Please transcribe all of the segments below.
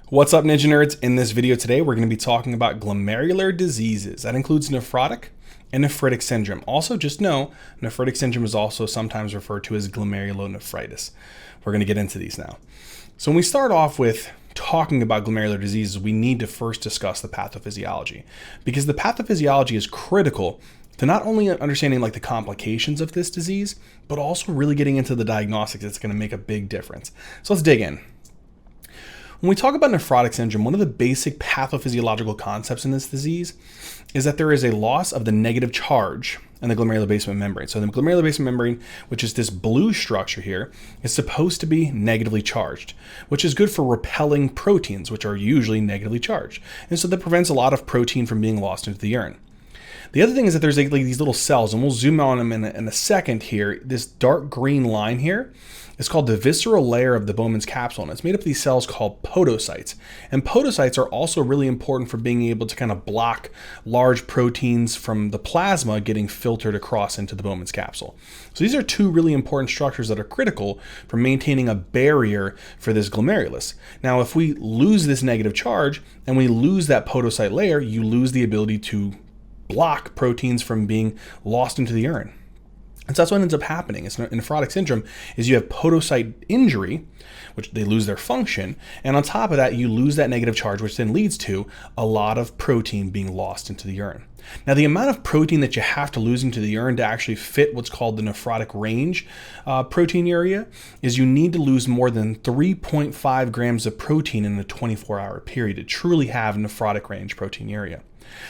What's up, Ninja Nerds? In this video today, we're going to be talking about glomerular diseases. That includes nephrotic and nephritic syndrome. Also, just know, nephritic syndrome is also sometimes referred to as glomerulonephritis. We're going to get into these now. So when we start off with talking about glomerular diseases, we need to first discuss the pathophysiology, because the pathophysiology is critical to not only understanding like the complications of this disease, but also really getting into the diagnostics that's going to make a big difference. So let's dig in. When we talk about nephrotic syndrome, one of the basic pathophysiological concepts in this disease is that there is a loss of the negative charge in the glomerular basement membrane. So the glomerular basement membrane, which is this blue structure here, is supposed to be negatively charged, which is good for repelling proteins, which are usually negatively charged. And so that prevents a lot of protein from being lost into the urine. The other thing is that there's like these little cells, and we'll zoom on them in a second here. This dark green line here is called the visceral layer of the Bowman's capsule, and it's made up of these cells called podocytes. And podocytes are also really important for being able to kind of block large proteins from the plasma getting filtered across into the Bowman's capsule. So these are two really important structures that are critical for maintaining a barrier for this glomerulus. Now, if we lose this negative charge and we lose that podocyte layer, you lose the ability to block proteins from being lost into the urine. And so that's what ends up happening. It's nephrotic syndrome is you have podocyte injury, which they lose their function. And on top of that, you lose that negative charge, which then leads to a lot of protein being lost into the urine. Now, the amount of protein that you have to lose into the urine to actually fit what's called the nephrotic range proteinuria is you need to lose more than 3.5 grams of protein in a 24-hour period to truly have nephrotic range proteinuria.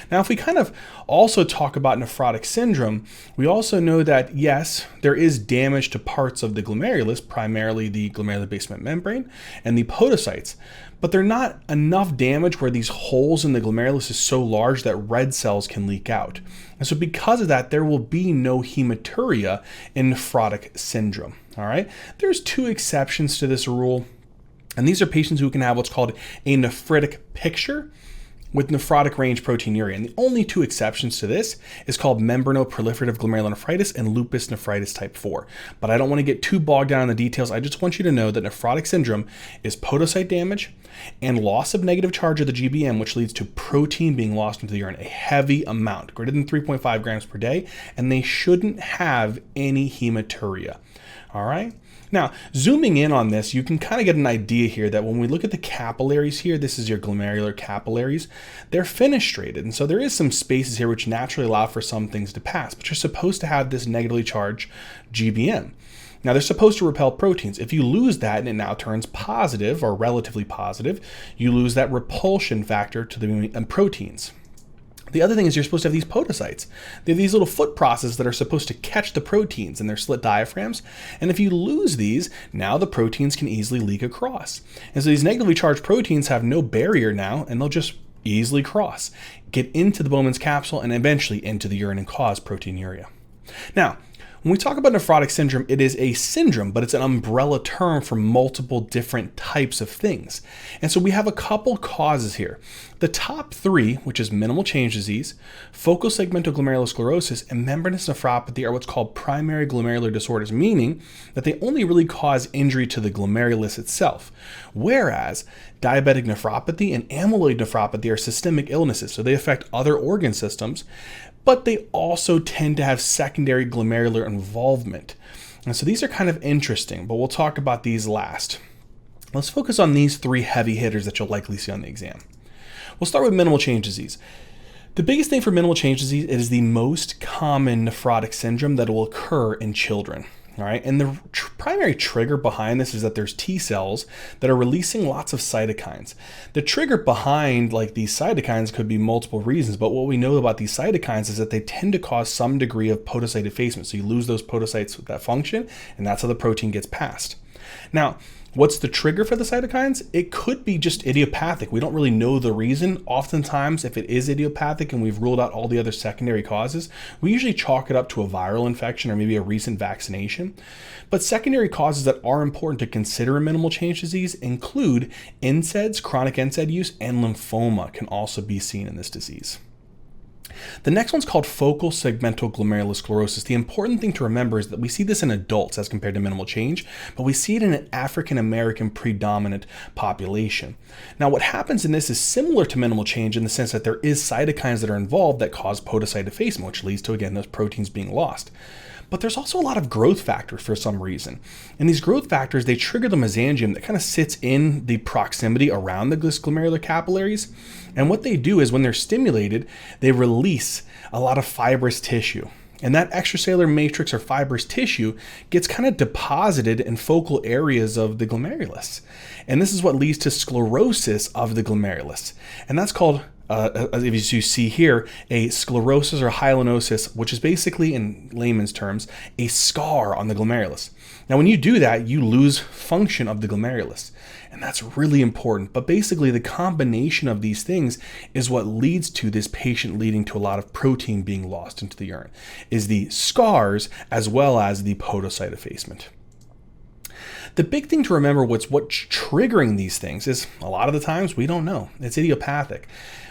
Now, if we kind of also talk about nephrotic syndrome, we also know that, yes, there is damage to parts of the glomerulus, primarily the glomerular basement membrane and the podocytes, but they're not enough damage where these holes in the glomerulus is so large that red cells can leak out. And so because of that, there will be no hematuria in nephrotic syndrome. All right. There's two exceptions to this rule, and these are patients who can have what's called a nephritic picture with nephrotic range proteinuria. And the only two exceptions to this is called membranoproliferative glomerulonephritis and lupus nephritis type 4. But I don't want to get too bogged down in the details. I just want you to know that nephrotic syndrome is podocyte damage and loss of negative charge of the GBM, which leads to protein being lost into the urine, a heavy amount, greater than 3.5 grams per day, and they shouldn't have any hematuria. All right. Now, zooming in on this, you can kind of get an idea here that when we look at the capillaries here, this is your glomerular capillaries, they're fenestrated. And so there is some spaces here which naturally allow for some things to pass, but you're supposed to have this negatively charged GBM. Now, they're supposed to repel proteins. If you lose that and it now turns positive or relatively positive, you lose that repulsion factor to the proteins. The other thing is you're supposed to have these podocytes. They have these little foot processes that are supposed to catch the proteins in their slit diaphragms. And if you lose these, now the proteins can easily leak across. And so these negatively charged proteins have no barrier now, and they'll just easily cross, get into the Bowman's capsule, and eventually into the urine and cause proteinuria. Now, when we talk about nephrotic syndrome, it is a syndrome, but it's an umbrella term for multiple different types of things. And so we have a couple causes here. The top three, which is minimal change disease, focal segmental glomerulosclerosis, and membranous nephropathy, are what's called primary glomerular disorders, meaning that they only really cause injury to the glomerulus itself. Whereas diabetic nephropathy and amyloid nephropathy are systemic illnesses, so they affect other organ systems, but they also tend to have secondary glomerular involvement. And so these are kind of interesting, but we'll talk about these last. Let's focus on these three heavy hitters that you'll likely see on the exam. We'll start with minimal change disease. The biggest thing for minimal change disease, it is the most common nephrotic syndrome that will occur in children. All right, and the primary trigger behind this is that there's T cells that are releasing lots of cytokines. The trigger behind like these cytokines could be multiple reasons, but what we know about these cytokines is that they tend to cause some degree of podocyte effacement. So you lose those podocytes with that function, and that's how the protein gets passed. Now, what's the trigger for the cytokines? It could be just idiopathic. We don't really know the reason. Oftentimes, if it is idiopathic and we've ruled out all the other secondary causes, we usually chalk it up to a viral infection or maybe a recent vaccination. But secondary causes that are important to consider in minimal change disease include NSAIDs, chronic NSAID use, and lymphoma can also be seen in this disease. The next one's called focal segmental glomerulosclerosis. The important thing to remember is that we see this in adults as compared to minimal change, but we see it in an African American predominant population. Now, what happens in this is similar to minimal change in the sense that there is cytokines that are involved that cause podocyte defacement, which leads to, again, those proteins being lost. But there's also a lot of growth factors for some reason. And these growth factors, they trigger the mesangium that kind of sits in the proximity around the glomerular capillaries. And what they do is when they're stimulated, they release a lot of fibrous tissue. And that extracellular matrix or fibrous tissue gets kind of deposited in focal areas of the glomerulus. And this is what leads to sclerosis of the glomerulus. And that's called as you see here, a sclerosis or hyalinosis, which is basically, in layman's terms, a scar on the glomerulus. Now, when you do that, you lose function of the glomerulus, and that's really important. But basically, the combination of these things is what leads to this patient leading to a lot of protein being lost into the urine, is the scars as well as the podocyte effacement. The big thing to remember what's triggering these things is a lot of the times we don't know. It's idiopathic.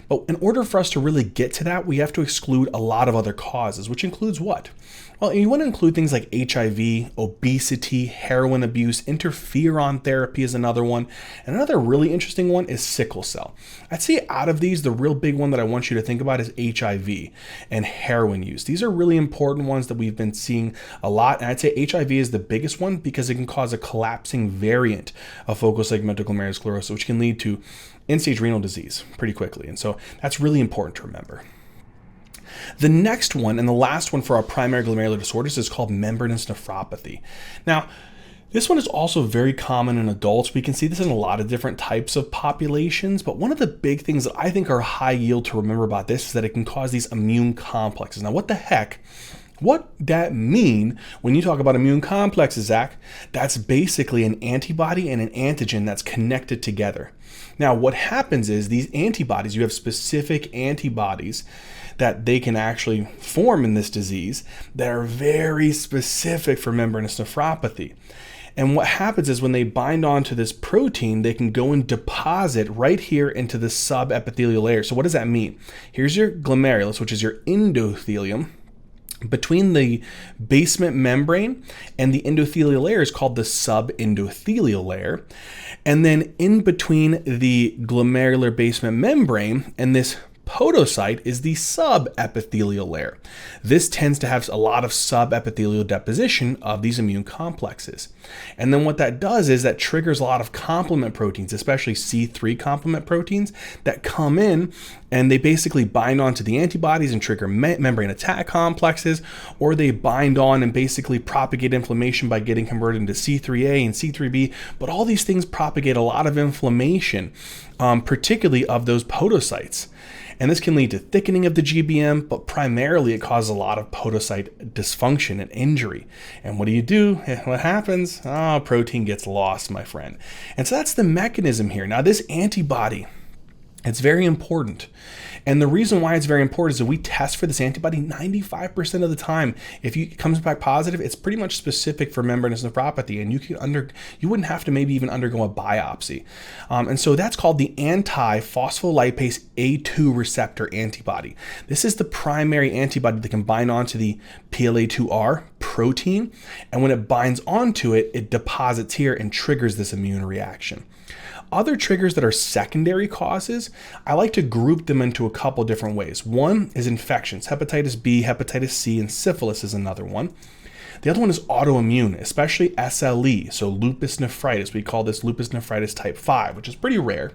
But in order for us to really get to that, we have to exclude a lot of other causes, which includes what? Well, you want to include things like HIV, obesity, heroin abuse, interferon therapy is another one. And another really interesting one is sickle cell. I'd say out of these, the real big one that I want you to think about is HIV and heroin use. These are really important ones that we've been seeing a lot. And I'd say HIV is the biggest one because it can cause a collapsing variant of focal segmental glomerulosclerosis, which can lead to end-stage renal disease pretty quickly. And so that's really important to remember. The next one and the last one for our primary glomerular disorders is called membranous nephropathy. Now, this one is also very common in adults. We can see this in a lot of different types of populations, but one of the big things that I think are high yield to remember about this is that it can cause these immune complexes. Now, what the heck? What that mean when you talk about immune complexes, Zach? That's basically an antibody and an antigen that's connected together. Now, what happens is these antibodies, you have specific antibodies that they can actually form in this disease that are very specific for membranous nephropathy. And what happens is when they bind onto this protein, they can go and deposit right here into the subepithelial layer. So what does that mean? Here's your glomerulus, which is your endothelium. Between the basement membrane and the endothelial layer is called the subendothelial layer. And then in between the glomerular basement membrane and this podocyte is the subepithelial layer. This tends to have a lot of subepithelial deposition of these immune complexes. And then what that does is that triggers a lot of complement proteins, especially C3 complement proteins that come in and they basically bind onto the antibodies and trigger membrane attack complexes, or they bind on and basically propagate inflammation by getting converted into C3a and C3b. But all these things propagate a lot of inflammation, particularly of those podocytes. And this can lead to thickening of the GBM, but primarily it causes a lot of podocyte dysfunction and injury. And what do? What happens? Oh, protein gets lost, my friend. And so that's the mechanism here. Now, this antibody, it's very important. And the reason why it's very important is that we test for this antibody 95% of the time. If it comes back positive, it's pretty much specific for membranous nephropathy, and you wouldn't have to maybe even undergo a biopsy. And so that's called the anti-phospholipase A2 receptor antibody. This is the primary antibody that can bind onto the PLA2R protein, and when it binds onto it, it deposits here and triggers this immune reaction. Other triggers that are secondary causes, I like to group them into a couple different ways. One is infections. Hepatitis B, hepatitis C, and syphilis is another one. The other one is autoimmune, especially SLE, so lupus nephritis. We call this lupus nephritis type 5, which is pretty rare.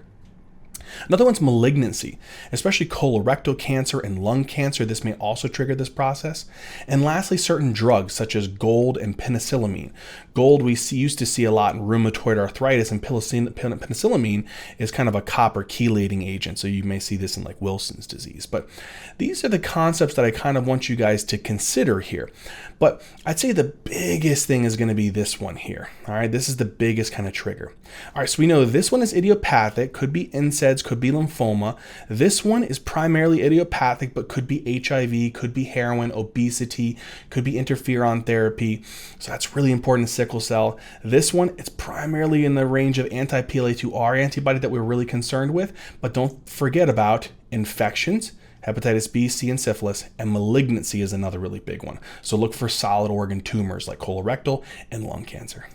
Another one's malignancy, especially colorectal cancer and lung cancer. This may also trigger this process. And lastly, certain drugs such as gold and penicillamine. Gold we used to see a lot in rheumatoid arthritis, and penicillamine is kind of a copper chelating agent. So you may see this in like Wilson's disease. But these are the concepts that I kind of want you guys to consider here. But I'd say the biggest thing is going to be this one here. All right, this is the biggest kind of trigger. All right, so we know this one is idiopathic, could be NSAIDs, could be lymphoma. This one is primarily idiopathic, but could be HIV, could be heroin, obesity, could be interferon therapy. So that's really important in sickle cell. This one, it's primarily in the range of anti-PLA2R antibody that we're really concerned with, but don't forget about infections, hepatitis B, C, and syphilis, and malignancy is another really big one. So look for solid organ tumors like colorectal and lung cancer.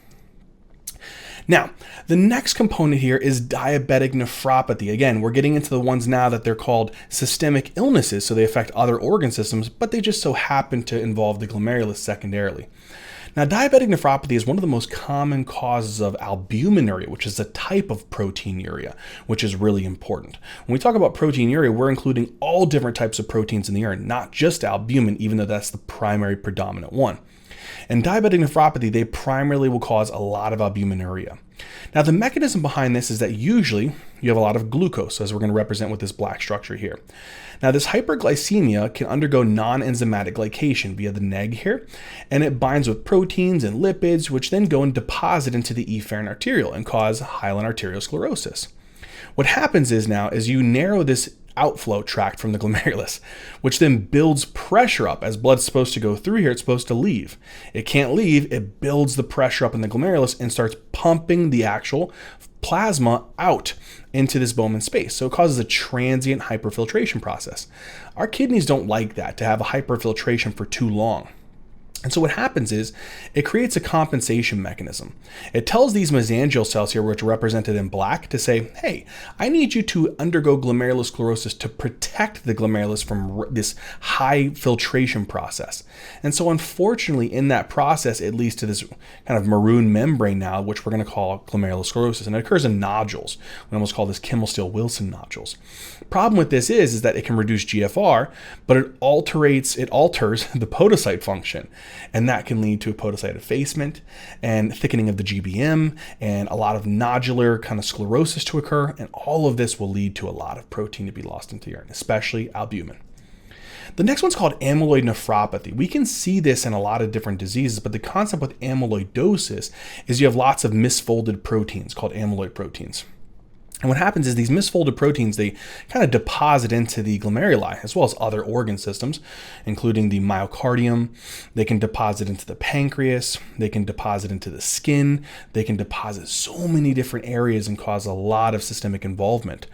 Now, the next component here is diabetic nephropathy. Again, we're getting into the ones now that they're called systemic illnesses, so they affect other organ systems, but they just so happen to involve the glomerulus secondarily. Now, diabetic nephropathy is one of the most common causes of albuminuria, which is a type of proteinuria, which is really important. When we talk about proteinuria, we're including all different types of proteins in the urine, not just albumin, even though that's the primary predominant one. And diabetic nephropathy, they primarily will cause a lot of albuminuria. Now, the mechanism behind this is that usually you have a lot of glucose, as we're going to represent with this black structure here. Now, this hyperglycemia can undergo non-enzymatic glycation via the neg here, and it binds with proteins and lipids, which then go and deposit into the efferent arteriole and cause hyaline arteriosclerosis. What happens is you narrow this outflow tract from the glomerulus, which then builds pressure up. As blood's supposed to go through here, it's supposed to leave. It can't leave, it builds the pressure up in the glomerulus and starts pumping the actual plasma out into this Bowman space. So it causes a transient hyperfiltration process. Our kidneys don't like that, to have a hyperfiltration for too long. And so what happens is it creates a compensation mechanism. It tells these mesangial cells here, which are represented in black, to say, hey, I need you to undergo glomerulosclerosis to protect the glomerulus from this high filtration process. And so unfortunately, in that process, it leads to this kind of maroon membrane now, which we're going to call glomerulosclerosis. And it occurs in nodules. We almost call this Kimmel-Steele-Wilson nodules. Problem with this is that it can reduce GFR, but it alters the podocyte function. And that can lead to a podocyte effacement and thickening of the GBM and a lot of nodular kind of sclerosis to occur. And all of this will lead to a lot of protein to be lost into urine, especially albumin. The next one's called amyloid nephropathy. We can see this in a lot of different diseases, but the concept with amyloidosis is you have lots of misfolded proteins called amyloid proteins. And what happens is these misfolded proteins, they kind of deposit into the glomeruli as well as other organ systems, including the myocardium. They can deposit into the pancreas. They can deposit into the skin. They can deposit so many different areas and cause a lot of systemic involvement.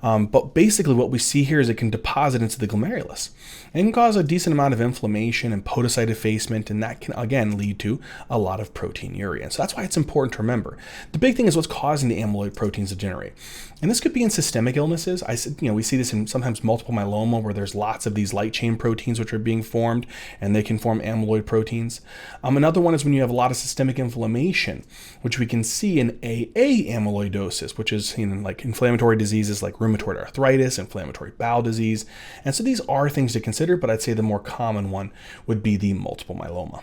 But basically what we see here is it can deposit into the glomerulus and can cause a decent amount of inflammation and podocyte effacement, and that can again lead to a lot of proteinuria. And so that's why it's important to remember. The big thing is what's causing the amyloid proteins to generate. And this could be in systemic illnesses. We see this in sometimes multiple myeloma, where there's lots of these light chain proteins which are being formed, and they can form amyloid proteins. Another one is when you have a lot of systemic inflammation, which we can see in AA amyloidosis, which is like inflammatory diseases like rheumatoid arthritis, inflammatory bowel disease. And so these are things to consider, but I'd say the more common one would be the multiple myeloma.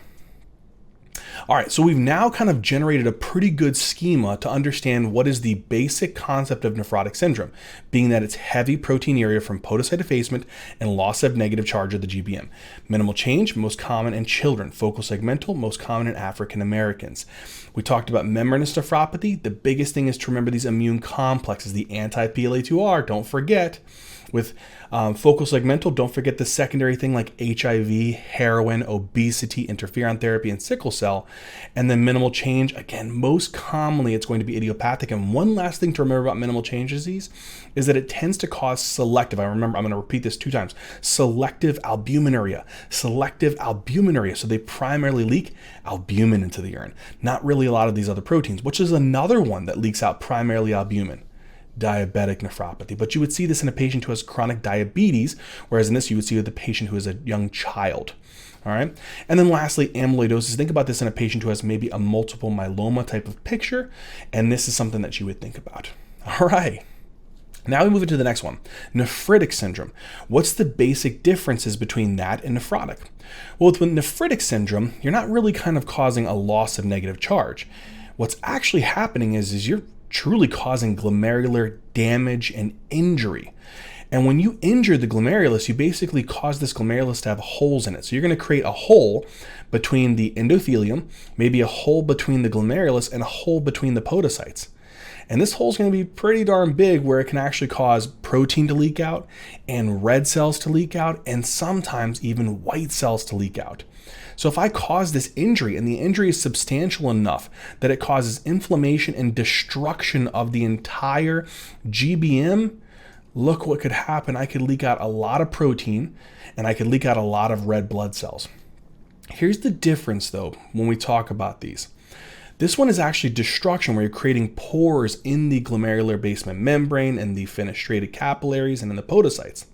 All right, so we've now kind of generated a pretty good schema to understand what is the basic concept of nephrotic syndrome, being that it's heavy proteinuria from podocyte effacement and loss of negative charge of the GBM. Minimal change, most common in children. Focal segmental, most common in African Americans. We talked about membranous nephropathy. The biggest thing is to remember these immune complexes, the anti-PLA2R, don't forget. With focal segmental, don't forget the secondary thing like HIV, heroin, obesity, interferon therapy, and sickle cell. And then minimal change, again, most commonly it's going to be idiopathic. And one last thing to remember about minimal change disease is that it tends to cause selective, I'm going to repeat this 2 times, selective albuminuria. Selective albuminuria. So they primarily leak albumin into the urine, not really a lot of these other proteins, which is another one that leaks out primarily albumin. Diabetic nephropathy. But you would see this in a patient who has chronic diabetes, whereas in this you would see with a patient who is a young child. All right. And then lastly, amyloidosis. Think about this in a patient who has maybe a multiple myeloma type of picture, and this is something that you would think about. All right. Now we move into the next one, nephritic syndrome. What's the basic differences between that and nephrotic? Well, with nephritic syndrome, you're not really kind of causing a loss of negative charge. What's actually happening is you're truly causing glomerular damage and injury. And when you injure the glomerulus, you basically cause this glomerulus to have holes in it. So you're going to create a hole between the endothelium, maybe a hole between the glomerulus, and a hole between the podocytes. And this hole is going to be pretty darn big, where it can actually cause protein to leak out and red cells to leak out and sometimes even white cells to leak out. So if I cause this injury and the injury is substantial enough that it causes inflammation and destruction of the entire GBM, look what could happen. I could leak out a lot of protein and I could leak out a lot of red blood cells. Here's the difference though when we talk about these. This one is actually destruction, where you're creating pores in the glomerular basement membrane and the fenestrated capillaries and in the podocytes.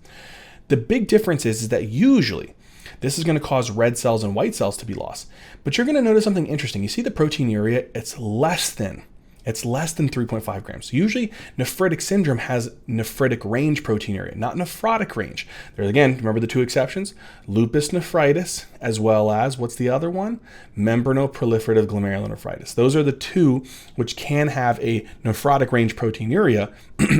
The big difference is that usually this is going to cause red cells and white cells to be lost. But you're going to notice something interesting. You see the proteinuria, it's less than 3.5 grams. Usually nephritic syndrome has nephritic range proteinuria, not nephrotic range. There again, remember the two exceptions? Lupus nephritis, as well as, what's the other one? Membranoproliferative glomerulonephritis. Those are the two which can have a nephrotic range proteinuria,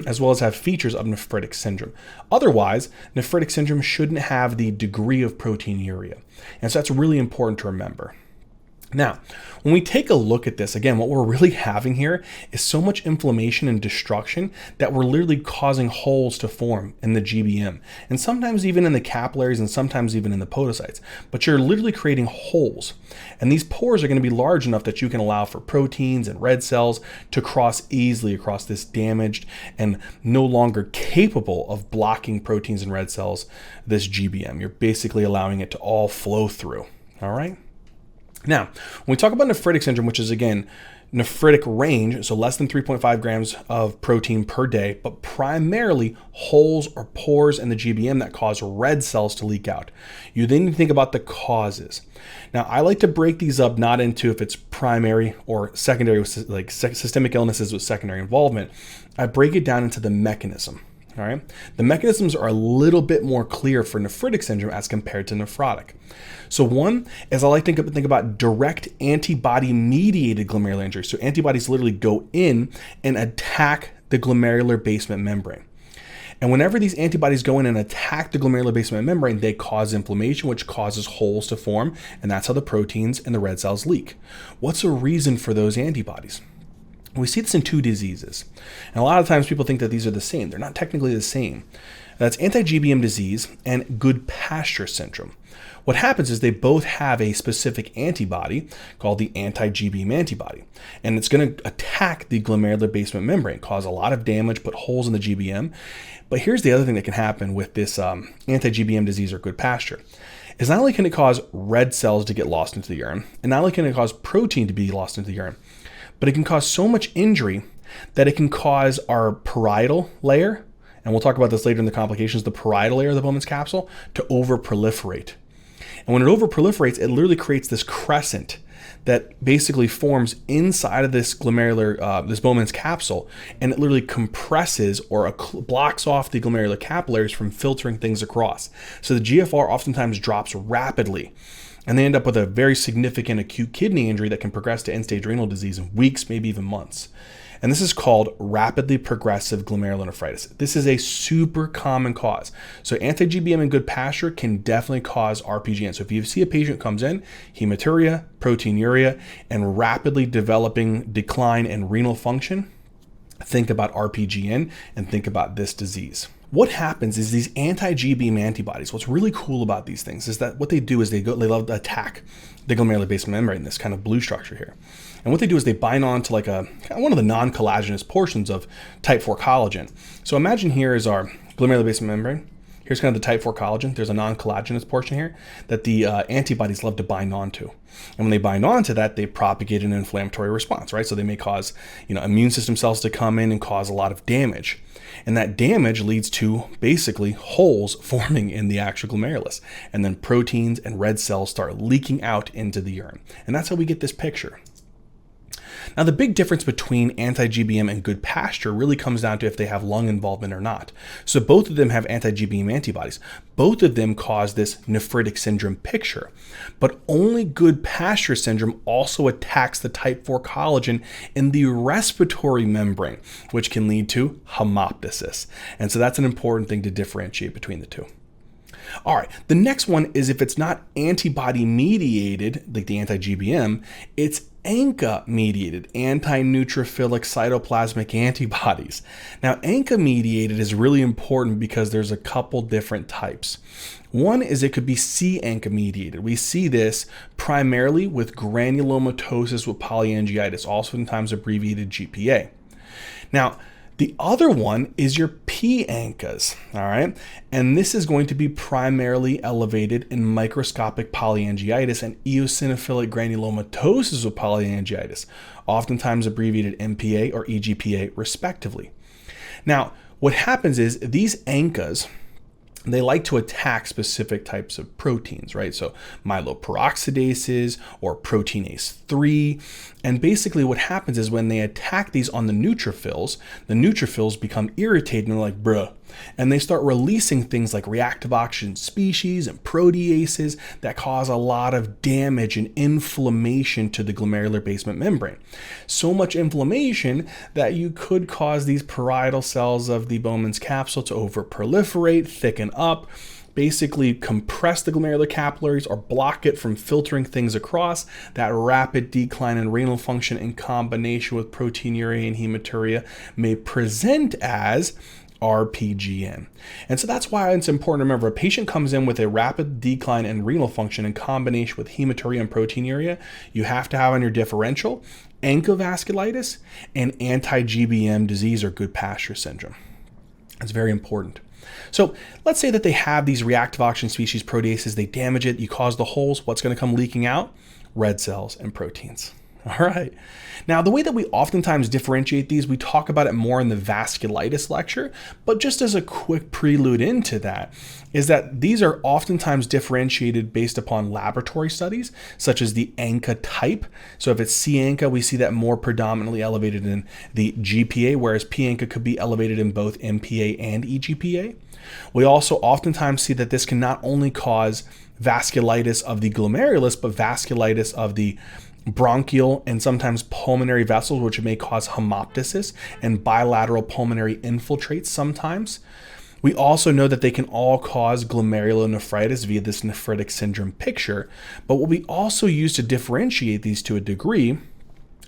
as well as have features of nephritic syndrome. Otherwise, nephritic syndrome shouldn't have the degree of proteinuria. And so that's really important to remember. Now, when we take a look at this, again, what we're really having here is so much inflammation and destruction that we're literally causing holes to form in the GBM, and sometimes even in the capillaries and sometimes even in the podocytes. But you're literally creating holes, and these pores are going to be large enough that you can allow for proteins and red cells to cross easily across this damaged and no longer capable of blocking proteins and red cells, this GBM. You're basically allowing it to all flow through, all right? Now, when we talk about nephritic syndrome, which is again, nephritic range, so less than 3.5 grams of protein per day, but primarily holes or pores in the GBM that cause red cells to leak out. You then need to think about the causes. Now, I like to break these up not into if it's primary or secondary, like systemic illnesses with secondary involvement. I break it down into the mechanism. All right. The mechanisms are a little bit more clear for nephritic syndrome as compared to nephrotic. So one is I like to think about direct antibody-mediated glomerular injury. So antibodies literally go in and attack the glomerular basement membrane. And whenever these antibodies go in and attack the glomerular basement membrane, they cause inflammation, which causes holes to form, and that's how the proteins and the red cells leak. What's the reason for those antibodies? We see this in two diseases. And a lot of times people think that these are the same. They're not technically the same. That's anti-GBM disease and Goodpasture syndrome. What happens is they both have a specific antibody called the anti-GBM antibody. And it's going to attack the glomerular basement membrane, cause a lot of damage, put holes in the GBM. But here's the other thing that can happen with this anti-GBM disease or Goodpasture. Is not only can it cause red cells to get lost into the urine, and not only can it cause protein to be lost into the urine, but it can cause so much injury that it can cause our parietal layer, and we'll talk about this later in the complications, the parietal layer of the Bowman's capsule, to overproliferate. And when it overproliferates, it literally creates this crescent that basically forms inside of this glomerular, this Bowman's capsule, and it literally compresses or blocks off the glomerular capillaries from filtering things across. So the GFR oftentimes drops rapidly, and they end up with a very significant acute kidney injury that can progress to end-stage renal disease in weeks, maybe even months. And this is called rapidly progressive glomerulonephritis. This is a super common cause. So anti-GBM and Goodpasture can definitely cause RPGN. So if you see a patient comes in, hematuria, proteinuria, and rapidly developing decline in renal function, think about RPGN and think about this disease. What happens is these anti-GBM antibodies, what's really cool about these things is that what they do is they love to attack the glomerular basement membrane, this kind of blue structure here. And what they do is they bind on to like one of the non-collagenous portions of type 4 collagen. So imagine here is our glomerular basement membrane. Here's kind of the type 4 collagen. There's a non-collagenous portion here that the antibodies love to bind onto. And when they bind onto that, they propagate an inflammatory response, right? So they may cause, immune system cells to come in and cause a lot of damage. And that damage leads to basically holes forming in the actual glomerulus. And then proteins and red cells start leaking out into the urine. And that's how we get this picture. Now, the big difference between anti-GBM and Goodpasture really comes down to if they have lung involvement or not. So both of them have anti-GBM antibodies. Both of them cause this nephritic syndrome picture. But only Goodpasture syndrome also attacks the type 4 collagen in the respiratory membrane, which can lead to hemoptysis. And so that's an important thing to differentiate between the two. All right, the next one is if it's not antibody mediated, like the anti-GBM, it's ANCA mediated, anti-neutrophilic cytoplasmic antibodies. Now, ANCA mediated is really important because there's a couple different types. One is it could be C-ANCA mediated. We see this primarily with granulomatosis with polyangiitis, also sometimes abbreviated GPA. Now, The other one is your P-ANCAs, all right? And this is going to be primarily elevated in microscopic polyangiitis and eosinophilic granulomatosis with polyangiitis, oftentimes abbreviated MPA or EGPA respectively. Now, what happens is these ANCAs, they like to attack specific types of proteins, right? So myeloperoxidases or proteinase 3. And basically what happens is when they attack these on the neutrophils become irritated and they're like, bruh. And they start releasing things like reactive oxygen species and proteases that cause a lot of damage and inflammation to the glomerular basement membrane. So much inflammation that you could cause these parietal cells of the Bowman's capsule to overproliferate, thicken up, basically compress the glomerular capillaries or block it from filtering things across. That rapid decline in renal function in combination with proteinuria and hematuria may present as RPGN. And so that's why it's important to remember a patient comes in with a rapid decline in renal function in combination with hematuria and proteinuria, you have to have on your differential ANCA vasculitis and anti-GBM disease or Goodpasture syndrome. It's very important. So let's say that they have these reactive oxygen species proteases, they damage it, you cause the holes, what's going to come leaking out? Red cells and proteins. All right. Now, the way that we oftentimes differentiate these, we talk about it more in the vasculitis lecture, but just as a quick prelude into that is that these are oftentimes differentiated based upon laboratory studies, such as the ANCA type. So if it's C-ANCA, we see that more predominantly elevated in the GPA, whereas P-ANCA could be elevated in both MPA and EGPA. We also oftentimes see that this can not only cause vasculitis of the glomerulus, but vasculitis of the bronchial and sometimes pulmonary vessels, which may cause hemoptysis and bilateral pulmonary infiltrates sometimes. We also know that they can all cause glomerulonephritis via this nephritic syndrome picture, but what we also use to differentiate these to a degree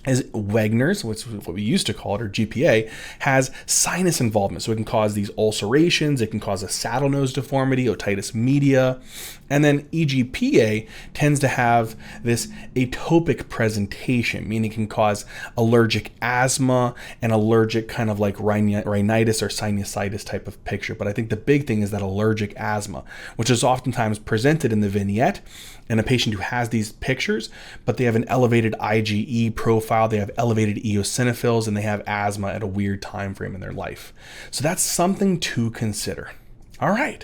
is Wegener's, which is what we used to call it, or GPA, has sinus involvement. So it can cause these ulcerations, it can cause a saddle nose deformity, otitis media. And then EGPA tends to have this atopic presentation, meaning it can cause allergic asthma and allergic kind of like rhinitis or sinusitis type of picture. But I think the big thing is that allergic asthma, which is oftentimes presented in the vignette in a patient who has these pictures, but they have an elevated IgE profile, they have elevated eosinophils, and they have asthma at a weird time frame in their life. So that's something to consider. All right.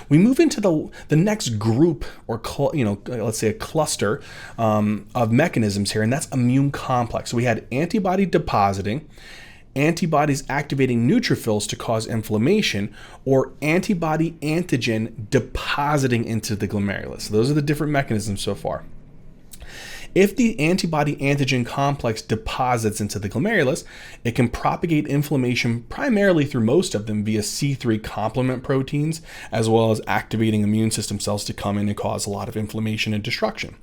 We move into the next group, or let's say a cluster of mechanisms here, and that's immune complex. So we had antibody depositing, antibodies activating neutrophils to cause inflammation, or antibody antigen depositing into the glomerulus. So those are the different mechanisms so far. If the antibody antigen complex deposits into the glomerulus, it can propagate inflammation primarily through most of them via C3 complement proteins, as well as activating immune system cells to come in and cause a lot of inflammation and destruction.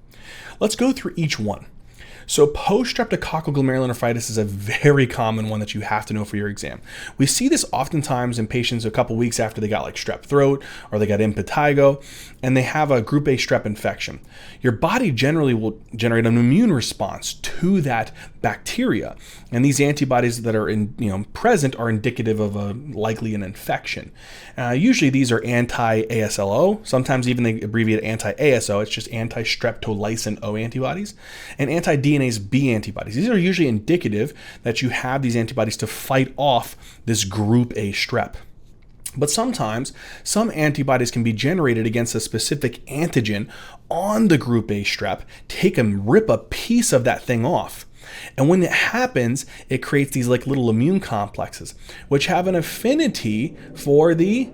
Let's go through each one. So post-streptococcal glomerulonephritis is a very common one that you have to know for your exam. We see this oftentimes in patients a couple weeks after they got like strep throat or they got impetigo and they have a group A strep infection. Your body generally will generate an immune response to that bacteria, and these antibodies that are present are indicative of likely an infection. Usually these are anti-ASLO, sometimes even they abbreviate anti-ASO, it's just anti-streptolysin O antibodies, and anti-DNase B antibodies. These are usually indicative that you have these antibodies to fight off this group A strep. But sometimes some antibodies can be generated against a specific antigen on the group A strep, rip a piece of that thing off. And when it happens, it creates these like little immune complexes, which have an affinity for the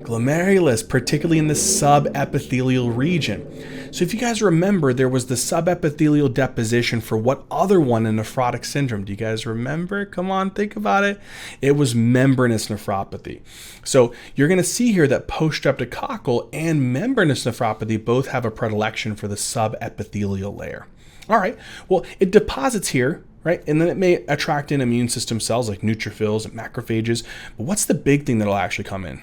glomerulus, particularly in the subepithelial region. So if you guys remember, there was the subepithelial deposition for what other one in nephrotic syndrome? Do you guys remember? Come on, think about it. It was membranous nephropathy. So you're going to see here that post-streptococcal and membranous nephropathy both have a predilection for the subepithelial layer. All right, well, it deposits here, right? And then it may attract in immune system cells like neutrophils and macrophages. But what's the big thing that'll actually come in?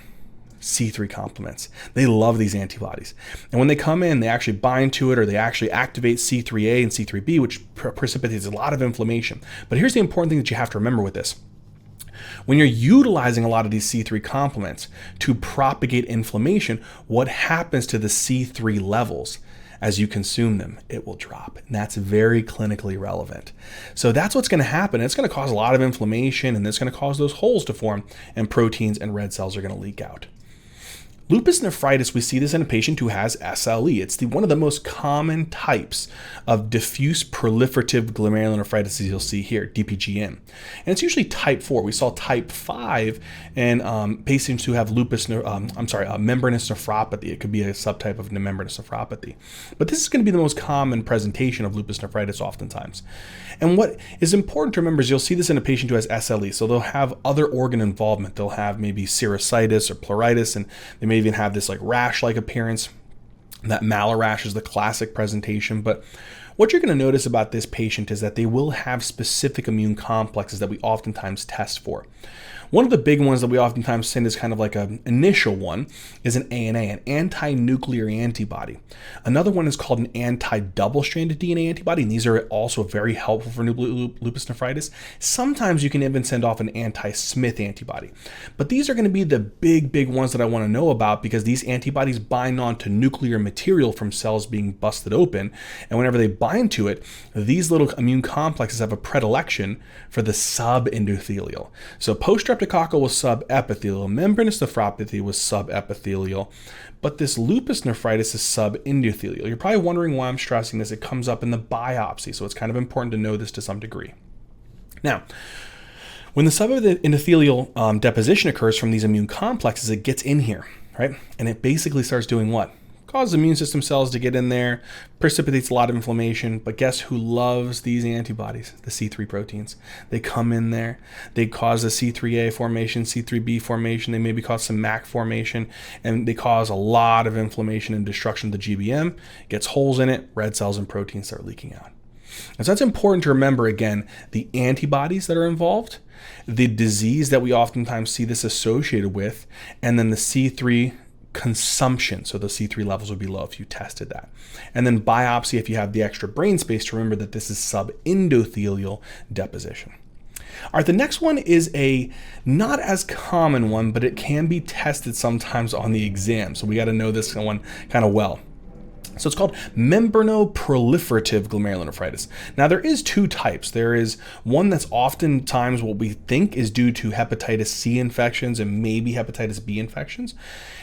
C3 complements. They love these antibodies. And when they come in, they actually bind to it, or they actually activate C3a and C3b, which precipitates a lot of inflammation. But here's the important thing that you have to remember with this. When you're utilizing a lot of these C3 complements to propagate inflammation, what happens to the C3 levels? As you consume them, it will drop. And that's very clinically relevant. So that's what's going to happen. It's going to cause a lot of inflammation, and it's going to cause those holes to form, and proteins and red cells are going to leak out. Lupus nephritis, we see this in a patient who has SLE. It's one of the most common types of diffuse proliferative glomerulonephritis you'll see here, DPGN. And it's usually type 4. We saw type 5 in patients who have membranous nephropathy. It could be a subtype of membranous nephropathy. But this is going to be the most common presentation of lupus nephritis oftentimes. And what is important to remember is you'll see this in a patient who has SLE. So they'll have other organ involvement. They'll have maybe serositis or pleuritis, and they may even have this like rash-like appearance. That malarash is the classic presentation. But what you're going to notice about this patient is that they will have specific immune complexes that we oftentimes test for. One of the big ones that we oftentimes send as kind of like an initial one is an ANA, an anti-nuclear antibody. Another one is called an anti-double-stranded DNA antibody, and these are also very helpful for lupus nephritis. Sometimes you can even send off an anti-Smith antibody. But these are going to be the big ones that I want to know about, because these antibodies bind onto nuclear material from cells being busted open, and whenever they bind to it, these little immune complexes have a predilection for the subendothelial. So post-streptococcal was subepithelial, membranous nephropathy was subepithelial, but this lupus nephritis is subendothelial. You're probably wondering why I'm stressing this. It comes up in the biopsy, so it's kind of important to know this to some degree. Now, when the subendothelial deposition occurs from these immune complexes, it gets in here, right? And it basically starts doing what? Causes immune system cells to get in there, precipitates a lot of inflammation. But guess who loves these antibodies? The C3 proteins. They come in there, they cause a C3a formation, C3b formation, they maybe cause some MAC formation, and they cause a lot of inflammation and destruction of the GBM. Gets holes in it, red cells and proteins start leaking out. And so that's important to remember, again, the antibodies that are involved, the disease that we oftentimes see this associated with, and then the C3 consumption. So the C3 levels would be low if you tested that. And then biopsy if you have the extra brain space to remember that this is subendothelial deposition. All right, the next one is a not as common one, but it can be tested sometimes on the exam. So we got to know this one kind of well. So it's called membranoproliferative glomerulonephritis. Now there is two types. There is one that's oftentimes what we think is due to hepatitis C infections and maybe hepatitis B infections.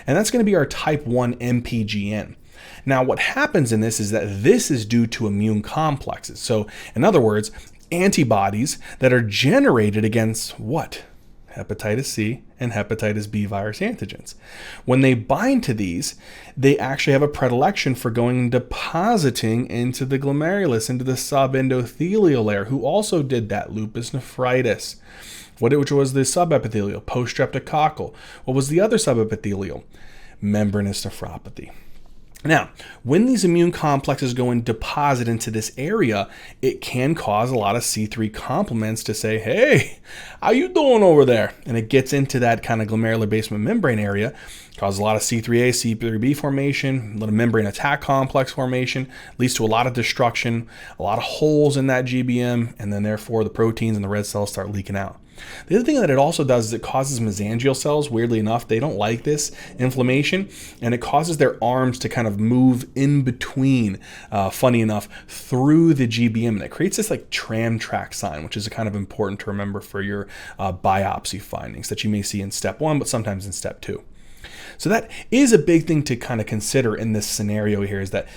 And that's going to be our type 1 MPGN. Now what happens in this is that this is due to immune complexes. So in other words, antibodies that are generated against what? Hepatitis C and hepatitis B virus antigens. When they bind to these, they actually have a predilection for going and depositing into the glomerulus, into the subendothelial layer, who also did that, lupus nephritis. Which was the subepithelial, post-streptococcal. What was the other subepithelial? Membranous nephropathy. Now, when these immune complexes go and deposit into this area, it can cause a lot of C3 complements to say, hey, how you doing over there? And it gets into that kind of glomerular basement membrane area, causes a lot of C3a, C3b formation, a lot of membrane attack complex formation, leads to a lot of destruction, a lot of holes in that GBM, and then therefore the proteins and the red cells start leaking out. The other thing that it also does is it causes mesangial cells, weirdly enough, they don't like this inflammation, and it causes their arms to kind of move in between, funny enough, through the GBM, and it creates this like tram track sign, which is kind of important to remember for your biopsy findings that you may see in step 1, but sometimes in step 2. So that is a big thing to kind of consider in this scenario here, is that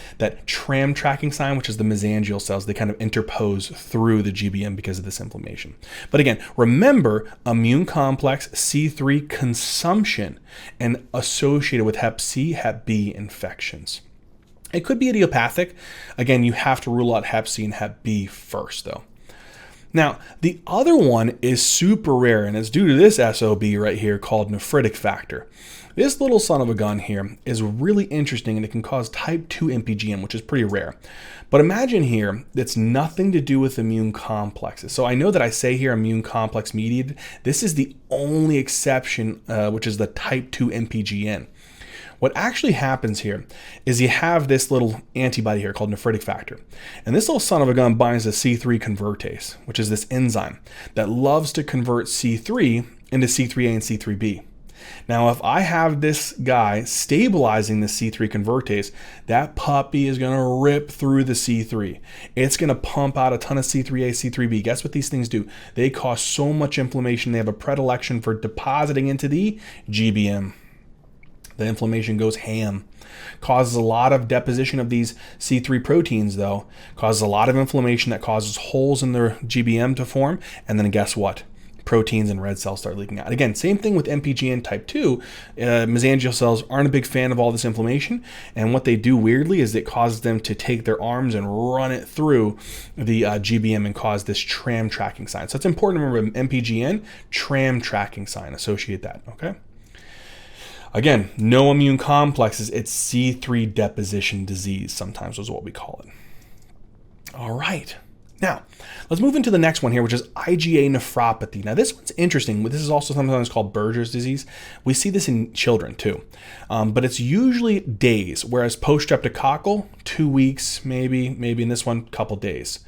tram tracking sign, which is the mesangial cells, they kind of interpose through the GBM because of this inflammation. But again, remember immune complex C3 consumption and associated with hep C, hep B infections. It could be idiopathic. Again, you have to rule out hep C and hep B first though. Now, the other one is super rare, and it's due to this SOB right here called nephritic factor. This little son of a gun here is really interesting, and it can cause type 2 MPGN, which is pretty rare. But imagine here, it's nothing to do with immune complexes. So I know that I say here immune complex mediated. This is the only exception, which is the type 2 MPGN. What actually happens here is you have this little antibody here called nephritic factor. And this little son of a gun binds to C3 convertase, which is this enzyme that loves to convert C3 into C3a and C3b. Now, if I have this guy stabilizing the C3 convertase, that puppy is going to rip through the C3. It's going to pump out a ton of C3a, C3b. Guess what these things do? They cause so much inflammation. They have a predilection for depositing into the GBM. The inflammation goes ham. Causes a lot of deposition of these C3 proteins, though. Causes a lot of inflammation that causes holes in their GBM to form. And then guess what? Proteins and red cells start leaking out. Again, same thing with MPGN type 2. Mesangial cells aren't a big fan of all this inflammation, and what they do weirdly is it causes them to take their arms and run it through the GBM and cause this tram tracking sign. So it's important to remember MPGN, tram tracking sign, associate that, okay? Again, no immune complexes, it's C3 deposition disease, sometimes is what we call it. All right. Now, let's move into the next one here, which is IgA nephropathy. Now, this one's interesting. This is also sometimes called Berger's disease. We see this in children too, but it's usually days, whereas post-streptococcal, 2 weeks, maybe in this one, couple days.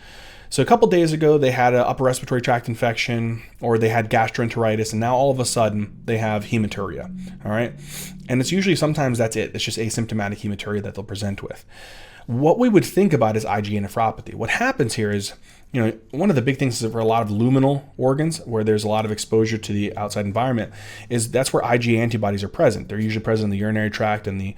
So a couple days ago, they had an upper respiratory tract infection or they had gastroenteritis, and now all of a sudden they have hematuria, all right? And it's usually sometimes that's it. It's just asymptomatic hematuria that they'll present with. What we would think about is IgA nephropathy. What happens here is, one of the big things is for a lot of luminal organs where there's a lot of exposure to the outside environment is that's where IgA antibodies are present. They're usually present in the urinary tract and the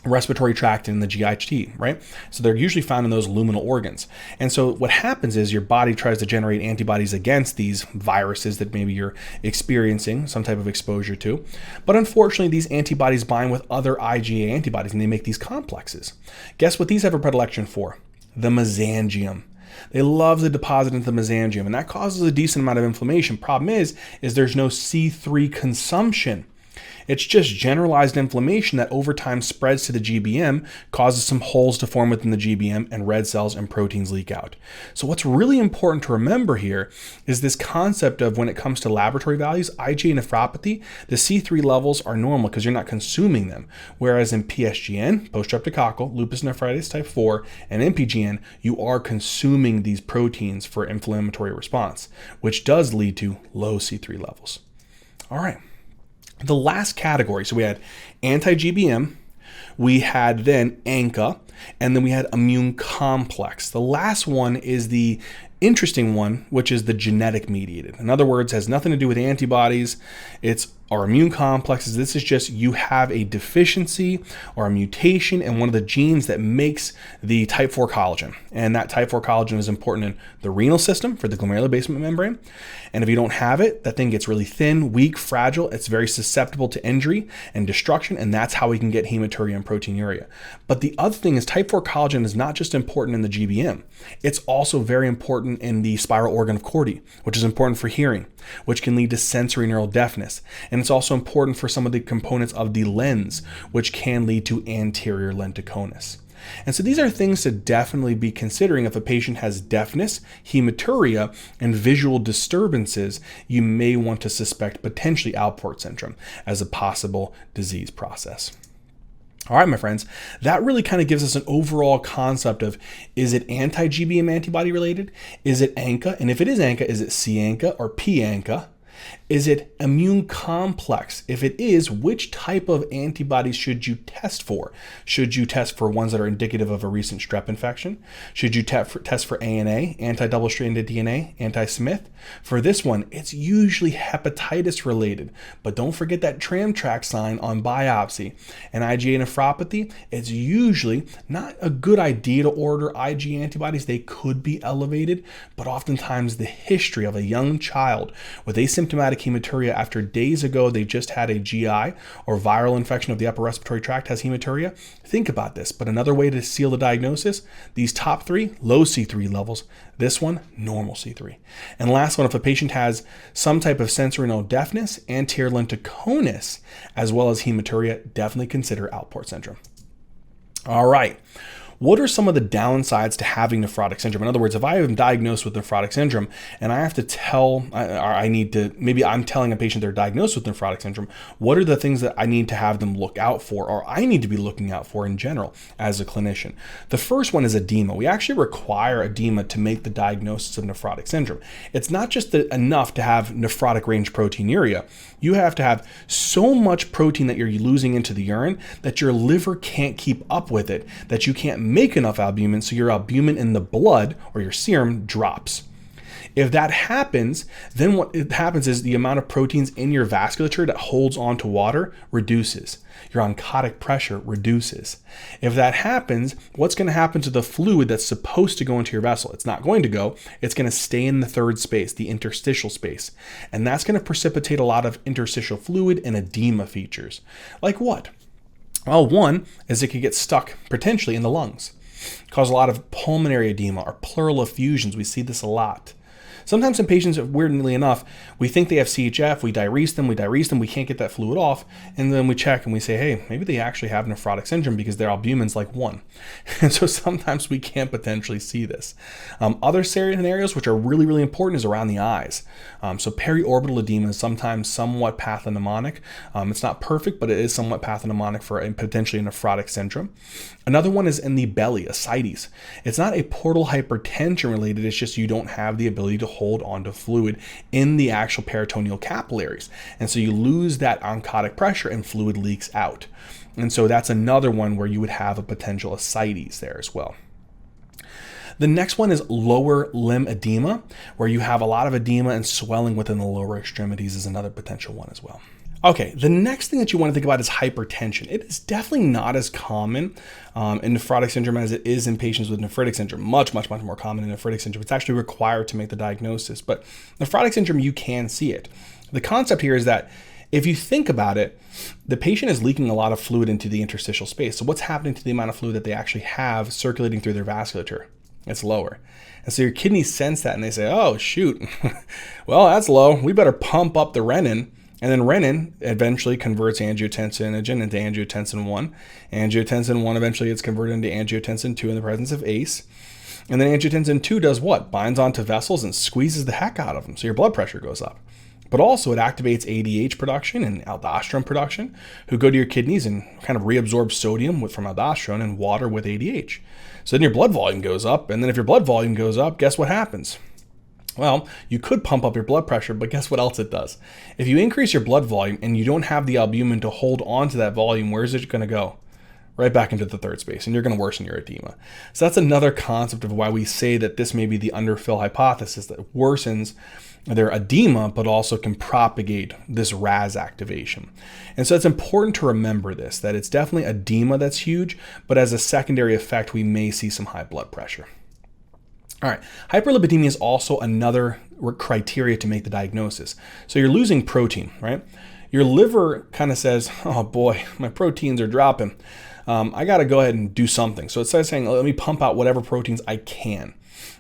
respiratory tract and the GIT, right? So they're usually found in those luminal organs. And so what happens is your body tries to generate antibodies against these viruses that maybe you're experiencing some type of exposure to. But unfortunately, these antibodies bind with other IgA antibodies and they make these complexes. Guess what these have a predilection for? The mesangium. They love to deposit into the mesangium, and that causes a decent amount of inflammation. Problem is there's no C3 consumption. It's just generalized inflammation that over time spreads to the GBM, causes some holes to form within the GBM, and red cells and proteins leak out. So what's really important to remember here is this concept of when it comes to laboratory values, IgA nephropathy, the C3 levels are normal because you're not consuming them. Whereas in PSGN, post-streptococcal, lupus nephritis type 4, and MPGN, you are consuming these proteins for inflammatory response, which does lead to low C3 levels. All right. The last category, so we had anti-GBM, we had then ANCA, and then we had immune complex. The last one is the interesting one, which is the genetic mediated. In other words, has nothing to do with antibodies. It's our immune complexes. This is just you have a deficiency or a mutation in one of the genes that makes the type 4 collagen. And that type 4 collagen is important in the renal system for the glomerular basement membrane. And if you don't have it, that thing gets really thin, weak, fragile. It's very susceptible to injury and destruction. And that's how we can get hematuria and proteinuria. But the other thing is type 4 collagen is not just important in the GBM. It's also very important in the spiral organ of Corti, which is important for hearing, which can lead to sensory neural deafness. And it's also important for some of the components of the lens, which can lead to anterior lenticonus. And so these are things to definitely be considering if a patient has deafness, hematuria, and visual disturbances. You may want to suspect potentially Alport syndrome as a possible disease process. All right, my friends, that really kind of gives us an overall concept of, is it anti-GBM antibody related? Is it ANCA? And if it is ANCA, is it C-ANCA or P-ANCA? Is it immune complex? If it is, which type of antibodies should you test for? Should you test for ones that are indicative of a recent strep infection? Should you test for ANA, anti-double-stranded DNA, anti-Smith? For this one, it's usually hepatitis related, but don't forget that tram track sign on biopsy. And IgA nephropathy, it's usually not a good idea to order IgA antibodies. They could be elevated, but oftentimes the history of a young child with asymptomatic hematuria after days ago they just had a GI or viral infection of the upper respiratory tract has hematuria. Think about this. But another way to seal the diagnosis, these top three, low C3 levels. This one, normal C3. And last one, if a patient has some type of sensory neural deafness, anterior lenticonus, as well as hematuria, definitely consider Alport syndrome. All right. What are some of the downsides to having nephrotic syndrome? In other words, if I am diagnosed with nephrotic syndrome and I have to tell, maybe I'm telling a patient they're diagnosed with nephrotic syndrome, what are the things that I need to have them look out for, or I need to be looking out for in general as a clinician? The first one is edema. We actually require edema to make the diagnosis of nephrotic syndrome. It's not just enough to have nephrotic range proteinuria. You have to have so much protein that you're losing into the urine that your liver can't keep up with it, that you can't make enough albumin, so your albumin in the blood or your serum drops. If that happens, then what happens is the amount of proteins in your vasculature that holds on to water reduces. Your oncotic pressure reduces. If that happens, what's going to happen to the fluid that's supposed to go into your vessel? It's not going to go. It's going to stay in the third space, the interstitial space. And that's going to precipitate a lot of interstitial fluid and edema features. Like what? Well, one is it could get stuck potentially in the lungs, cause a lot of pulmonary edema or pleural effusions. We see this a lot. Sometimes in patients, weirdly enough, we think they have CHF, we diurese them, we can't get that fluid off, and then we check and we say, hey, maybe they actually have nephrotic syndrome because their albumin's like 1. And so sometimes we can potentially see this. Other scenarios which are really, really important is around the eyes. So periorbital edema is sometimes somewhat pathognomonic. It's not perfect, but it is somewhat pathognomonic for potentially a nephrotic syndrome. Another one is in the belly, ascites. It's not a portal hypertension related, it's just you don't have the ability to hold onto fluid in the actual peritoneal capillaries. And so you lose that oncotic pressure and fluid leaks out. And so that's another one where you would have a potential ascites there as well. The next one is lower limb edema, where you have a lot of edema and swelling within the lower extremities is another potential one as well. Okay, the next thing that you want to think about is hypertension. It is definitely not as common in nephrotic syndrome as it is in patients with nephritic syndrome. Much, much, much more common in nephritic syndrome. It's actually required to make the diagnosis, but nephrotic syndrome, you can see it. The concept here is that if you think about it, the patient is leaking a lot of fluid into the interstitial space. So what's happening to the amount of fluid that they actually have circulating through their vasculature? It's lower. And so your kidneys sense that and they say, oh, shoot, well, that's low. We better pump up the renin. And then renin eventually converts angiotensinogen into angiotensin 1. Angiotensin 1 eventually gets converted into angiotensin 2 in the presence of ACE. And then angiotensin 2 does what? Binds onto vessels and squeezes the heck out of them. So your blood pressure goes up. But also it activates ADH production and aldosterone production, who go to your kidneys and kind of reabsorb sodium from aldosterone and water with ADH. So then your blood volume goes up. And then if your blood volume goes up, guess what happens? Well, you could pump up your blood pressure, but guess what else it does? If you increase your blood volume and you don't have the albumin to hold on to that volume, where is it going to go? Right back into the third space, and you're going to worsen your edema. So that's another concept of why we say that this may be the underfill hypothesis that worsens their edema, but also can propagate this RAS activation. And so it's important to remember this, that it's definitely edema that's huge, but as a secondary effect, we may see some high blood pressure. All right, hyperlipidemia is also another criteria to make the diagnosis. So you're losing protein, right? Your liver kind of says, oh boy, my proteins are dropping. I got to go ahead and do something. So it starts saying, let me pump out whatever proteins I can.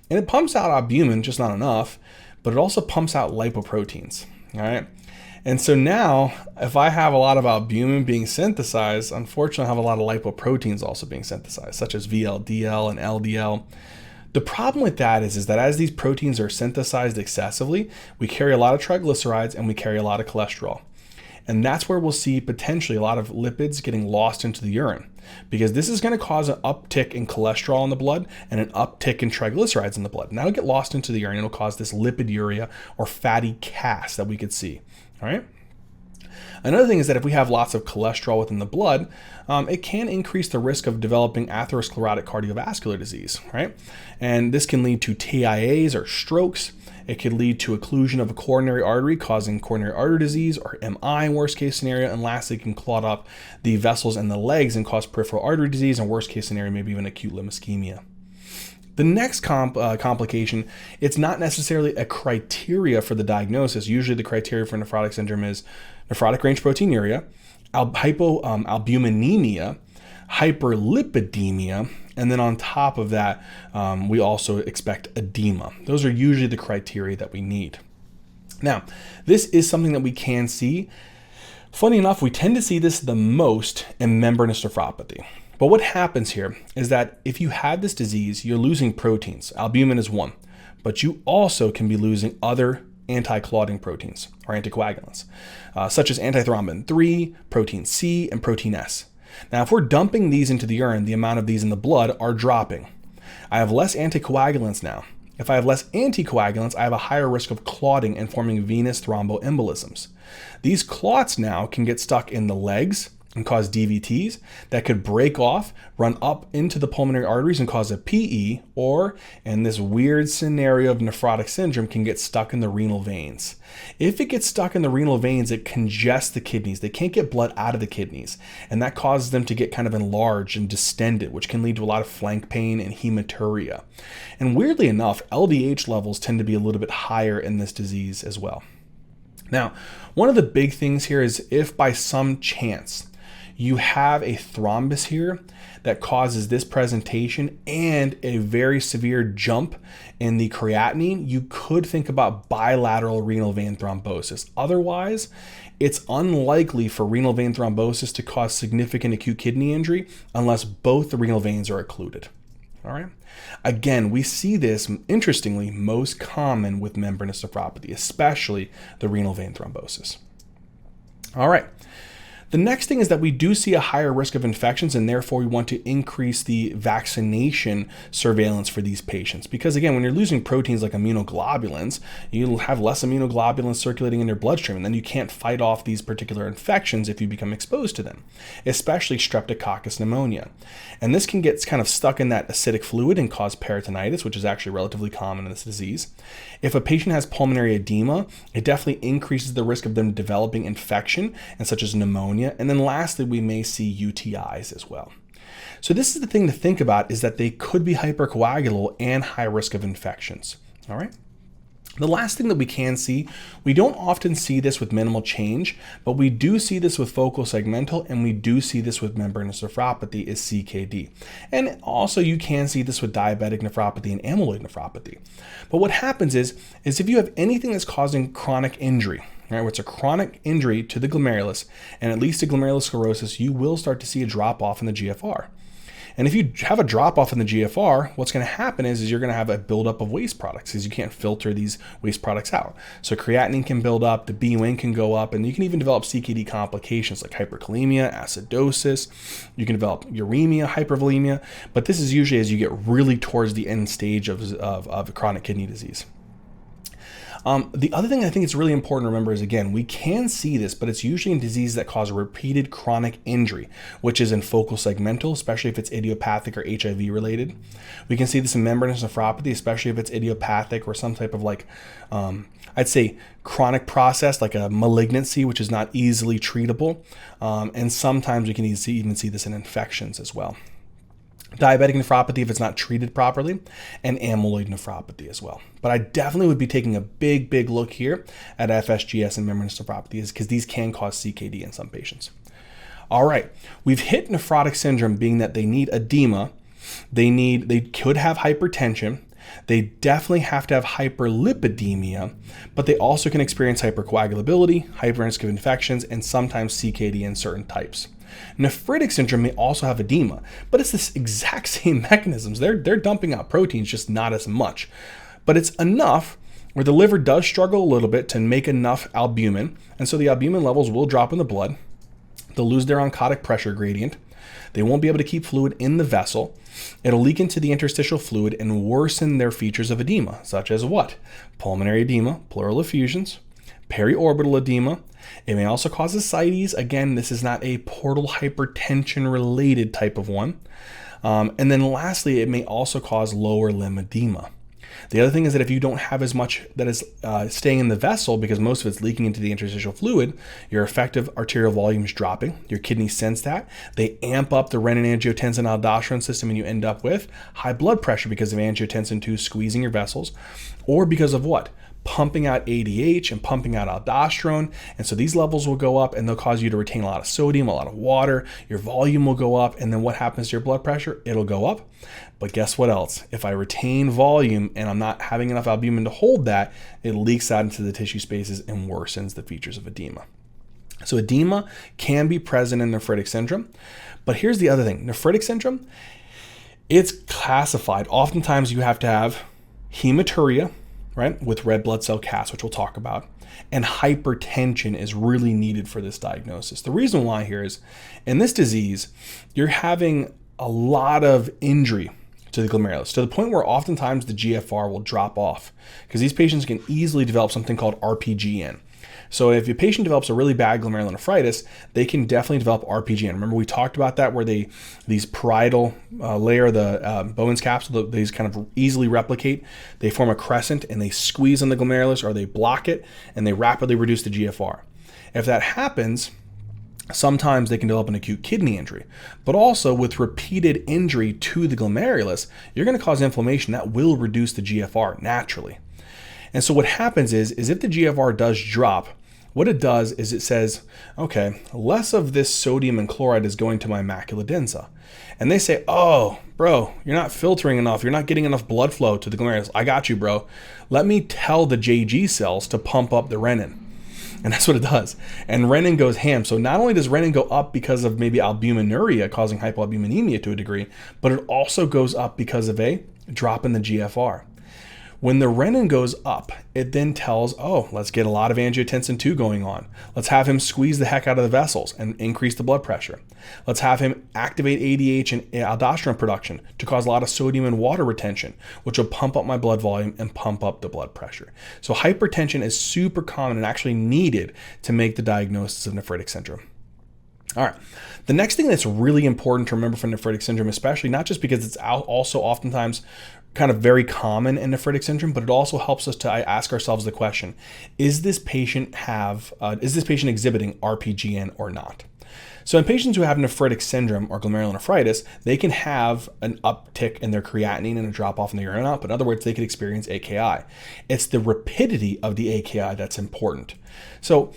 And it pumps out albumin, just not enough, but it also pumps out lipoproteins, all right? And so now, if I have a lot of albumin being synthesized, unfortunately I have a lot of lipoproteins also being synthesized, such as VLDL and LDL. The problem with that is that as these proteins are synthesized excessively, we carry a lot of triglycerides and we carry a lot of cholesterol. And that's where we'll see potentially a lot of lipids getting lost into the urine, because this is going to cause an uptick in cholesterol in the blood and an uptick in triglycerides in the blood. And that'll get lost into the urine and it'll cause this lipiduria or fatty cast that we could see. All right. Another thing is that if we have lots of cholesterol within the blood, it can increase the risk of developing atherosclerotic cardiovascular disease, right? And this can lead to TIAs or strokes. It could lead to occlusion of a coronary artery, causing coronary artery disease or MI in worst case scenario. And lastly, it can clot up the vessels in the legs and cause peripheral artery disease, and worst case scenario, maybe even acute limb ischemia. The next complication, it's not necessarily a criteria for the diagnosis. Usually the criteria for nephrotic syndrome is nephrotic range proteinuria, hypoalbuminemia, hyperlipidemia, and then on top of that, we also expect edema. Those are usually the criteria that we need. Now, this is something that we can see. Funny enough, we tend to see this the most in membranous nephropathy. But what happens here is that if you have this disease, you're losing proteins. Albumin is one, but you also can be losing other anti-clotting proteins or anticoagulants, such as antithrombin 3, protein C, and protein S. Now, if we're dumping these into the urine, the amount of these in the blood are dropping. I have less anticoagulants now. If I have less anticoagulants, I have a higher risk of clotting and forming venous thromboembolisms. These clots now can get stuck in the legs and cause DVTs that could break off, run up into the pulmonary arteries and cause a PE, or in this weird scenario of nephrotic syndrome, can get stuck in the renal veins. If it gets stuck in the renal veins, it congests the kidneys. They can't get blood out of the kidneys, and that causes them to get kind of enlarged and distended, which can lead to a lot of flank pain and hematuria. And weirdly enough, LDH levels tend to be a little bit higher in this disease as well. Now, one of the big things here is if by some chance you have a thrombus here that causes this presentation and a very severe jump in the creatinine, you could think about bilateral renal vein thrombosis. Otherwise, it's unlikely for renal vein thrombosis to cause significant acute kidney injury unless both the renal veins are occluded. All right. Again, we see this, interestingly, most common with membranous nephropathy, especially the renal vein thrombosis. All right. The next thing is that we do see a higher risk of infections, and therefore we want to increase the vaccination surveillance for these patients. Because again, when you're losing proteins like immunoglobulins, you'll have less immunoglobulins circulating in your bloodstream, and then you can't fight off these particular infections if you become exposed to them, especially Streptococcus pneumonia. And this can get kind of stuck in that acidic fluid and cause peritonitis, which is actually relatively common in this disease. If a patient has pulmonary edema, it definitely increases the risk of them developing infection, and such as pneumonia. And then lastly, we may see UTIs as well. So this is the thing to think about, is that they could be hypercoagulable and high risk of infections. All right. The last thing that we can see, we don't often see this with minimal change, but we do see this with focal segmental, and we do see this with membranous nephropathy is CKD. And also you can see this with diabetic nephropathy and amyloid nephropathy. But what happens is if you have anything that's causing chronic injury, right, where it's a chronic injury to the glomerulus and at least to glomerular sclerosis, you will start to see a drop off in the GFR. And if you have a drop off in the GFR, what's going to happen is you're going to have a buildup of waste products because you can't filter these waste products out. So creatinine can build up, the BUN can go up, and you can even develop CKD complications like hyperkalemia, acidosis. You can develop uremia, hypervolemia, but this is usually as you get really towards the end stage of chronic kidney disease. The other thing I think it's really important to remember is, again, we can see this, but it's usually in diseases that cause repeated chronic injury, which is in focal segmental, especially if it's idiopathic or HIV related. We can see this in membranous nephropathy, especially if it's idiopathic or some type of I'd say chronic process, like a malignancy, which is not easily treatable. And sometimes we can even see this in infections as well. Diabetic nephropathy if it's not treated properly, and amyloid nephropathy as well. But I definitely would be taking a big look here at FSGS and membranous nephropathy, because these can cause CKD in some patients. All right, we've hit nephrotic syndrome, being that they need edema, they could have hypertension, they definitely have to have hyperlipidemia, but they also can experience hypercoagulability, hyper risk of infections, and sometimes CKD in certain types. Nephritic syndrome may also have edema, but it's the exact same mechanisms. They're dumping out proteins, just not as much. But it's enough where the liver does struggle a little bit to make enough albumin, and so the albumin levels will drop in the blood. They'll lose their oncotic pressure gradient. They won't be able to keep fluid in the vessel. It'll leak into the interstitial fluid and worsen their features of edema, such as what? Pulmonary edema, pleural effusions, periorbital edema. It may also cause ascites. Again, this is not a portal hypertension related type of one. And then lastly, it may also cause lower limb edema. The other thing is that if you don't have as much that is staying in the vessel, because most of it's leaking into the interstitial fluid, your effective arterial volume is dropping. Your kidneys sense that. They amp up the renin-angiotensin-aldosterone system, and you end up with high blood pressure because of angiotensin II squeezing your vessels, or because of what? Pumping out ADH and pumping out aldosterone. And so these levels will go up, and they'll cause you to retain a lot of sodium, a lot of water. Your volume will go up. And then what happens to your blood pressure? It'll go up. But guess what else? If I retain volume and I'm not having enough albumin to hold that, it leaks out into the tissue spaces and worsens the features of edema. So edema can be present in nephritic syndrome. But here's the other thing. Nephritic syndrome, it's classified. Oftentimes you have to have hematuria, right, with red blood cell counts, which we'll talk about. And hypertension is really needed for this diagnosis. The reason why here is in this disease, you're having a lot of injury to the glomerulus, to the point where oftentimes the GFR will drop off because these patients can easily develop something called RPGN. So if a patient develops a really bad glomerulonephritis, they can definitely develop RPGN. Remember we talked about that, where these parietal layer, the Bowman's capsule, these kind of easily replicate. They form a crescent and they squeeze on the glomerulus, or they block it and they rapidly reduce the GFR. If that happens, sometimes they can develop an acute kidney injury, but also with repeated injury to the glomerulus, you're going to cause inflammation that will reduce the GFR naturally. And so what happens is if the GFR does drop, what it does is it says, okay, less of this sodium and chloride is going to my macula densa. And they say, oh, bro, you're not filtering enough. You're not getting enough blood flow to the glomerulus. I got you, bro. Let me tell the JG cells to pump up the renin. And that's what it does. And renin goes ham. So not only does renin go up because of maybe albuminuria causing hypoalbuminemia to a degree, but it also goes up because of a drop in the GFR. When the renin goes up, it then tells, oh, let's get a lot of angiotensin II going on. Let's have him squeeze the heck out of the vessels and increase the blood pressure. Let's have him activate ADH and aldosterone production to cause a lot of sodium and water retention, which will pump up my blood volume and pump up the blood pressure. So hypertension is super common and actually needed to make the diagnosis of nephritic syndrome. All right. The next thing that's really important to remember for nephritic syndrome, especially not just because it's also oftentimes kind of very common in nephritic syndrome, but it also helps us to ask ourselves the question, is this patient exhibiting RPGN or not? So in patients who have nephritic syndrome or glomerulonephritis, they can have an uptick in their creatinine and a drop off in their urine output. In other words, they could experience AKI. It's the rapidity of the AKI that's important. So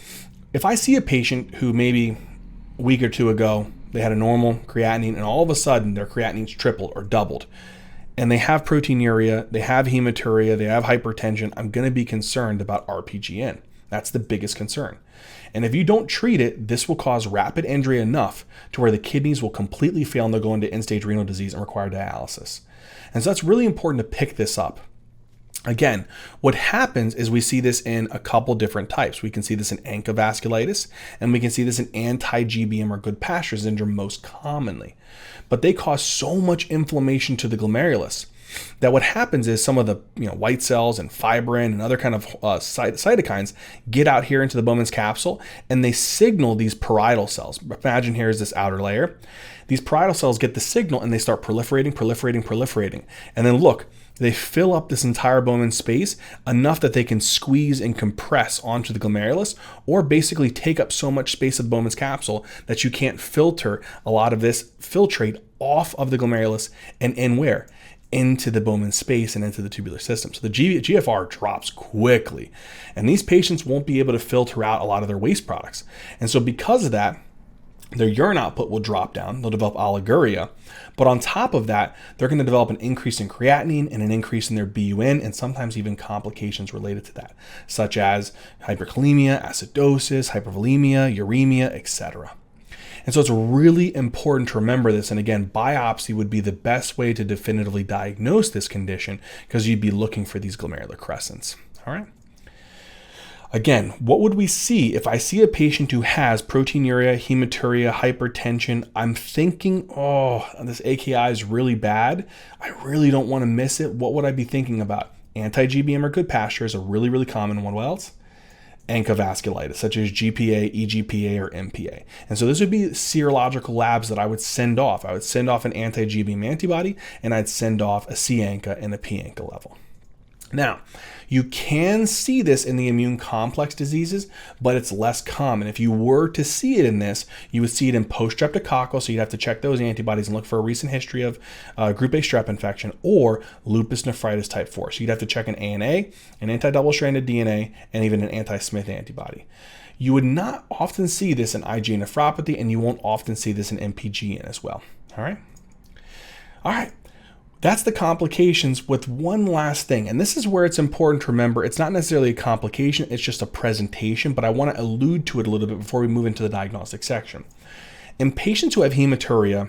if I see a patient who maybe a week or two ago, they had a normal creatinine and all of a sudden their creatinine's tripled or doubled, and they have proteinuria, they have hematuria, they have hypertension, I'm going to be concerned about RPGN. That's the biggest concern. And if you don't treat it, this will cause rapid injury enough to where the kidneys will completely fail and they'll go into end-stage renal disease and require dialysis. And so that's really important to pick this up. Again, what happens is we see this in a couple different types. We can see this in ANCA vasculitis, and we can see this in anti-GBM or good pasture syndrome most commonly. But they cause so much inflammation to the glomerulus that what happens is some of the white cells and fibrin and other kind of cytokines get out here into the Bowman's capsule, and they signal these parietal cells. Imagine here is this outer layer. These parietal cells get the signal and they start proliferating. And then look, they fill up this entire Bowman space enough that they can squeeze and compress onto the glomerulus, or basically take up so much space of the Bowman's capsule that you can't filter a lot of this filtrate off of the glomerulus and in where? Into the Bowman space and into the tubular system. So the GFR drops quickly, and these patients won't be able to filter out a lot of their waste products. And so because of that, their urine output will drop down. They'll develop oliguria. But on top of that, they're going to develop an increase in creatinine and an increase in their BUN, and sometimes even complications related to that, such as hyperkalemia, acidosis, hypervolemia, uremia, etc. And so it's really important to remember this. And again, biopsy would be the best way to definitively diagnose this condition, because you'd be looking for these glomerular crescents. All right. Again, what would we see if I see a patient who has proteinuria, hematuria, hypertension? I'm thinking, oh, this AKI is really bad. I really don't want to miss it. What would I be thinking about? Anti-GBM or good pasture is a really, really common one. What else? ANCA vasculitis, such as GPA, EGPA, or MPA. And so this would be serological labs that I would send off. I would send off an anti-GBM antibody, and I'd send off a C-ANCA and a P-ANCA level. Now, you can see this in the immune complex diseases, but it's less common. If you were to see it in this, you would see it in post-streptococcal, so you'd have to check those antibodies and look for a recent history of group A strep infection, or lupus nephritis type 4. So you'd have to check an ANA, an anti-double-stranded DNA, and even an anti-Smith antibody. You would not often see this in IgA nephropathy, and you won't often see this in MPGN as well. All right. That's the complications with one last thing. And this is where it's important to remember it's not necessarily a complication, it's just a presentation, but I want to allude to it a little bit before we move into the diagnostic section. In patients who have hematuria,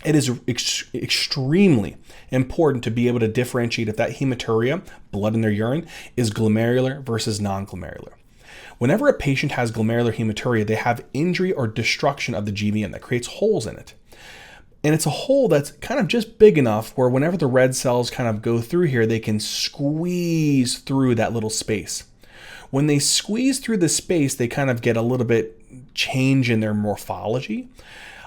it is extremely important to be able to differentiate if that hematuria, blood in their urine, is glomerular versus non-glomerular. Whenever a patient has glomerular hematuria, they have injury or destruction of the GBM that creates holes in it. And it's a hole that's kind of just big enough where whenever the red cells kind of go through here, they can squeeze through that little space. When they squeeze through the space, they kind of get a little bit change in their morphology.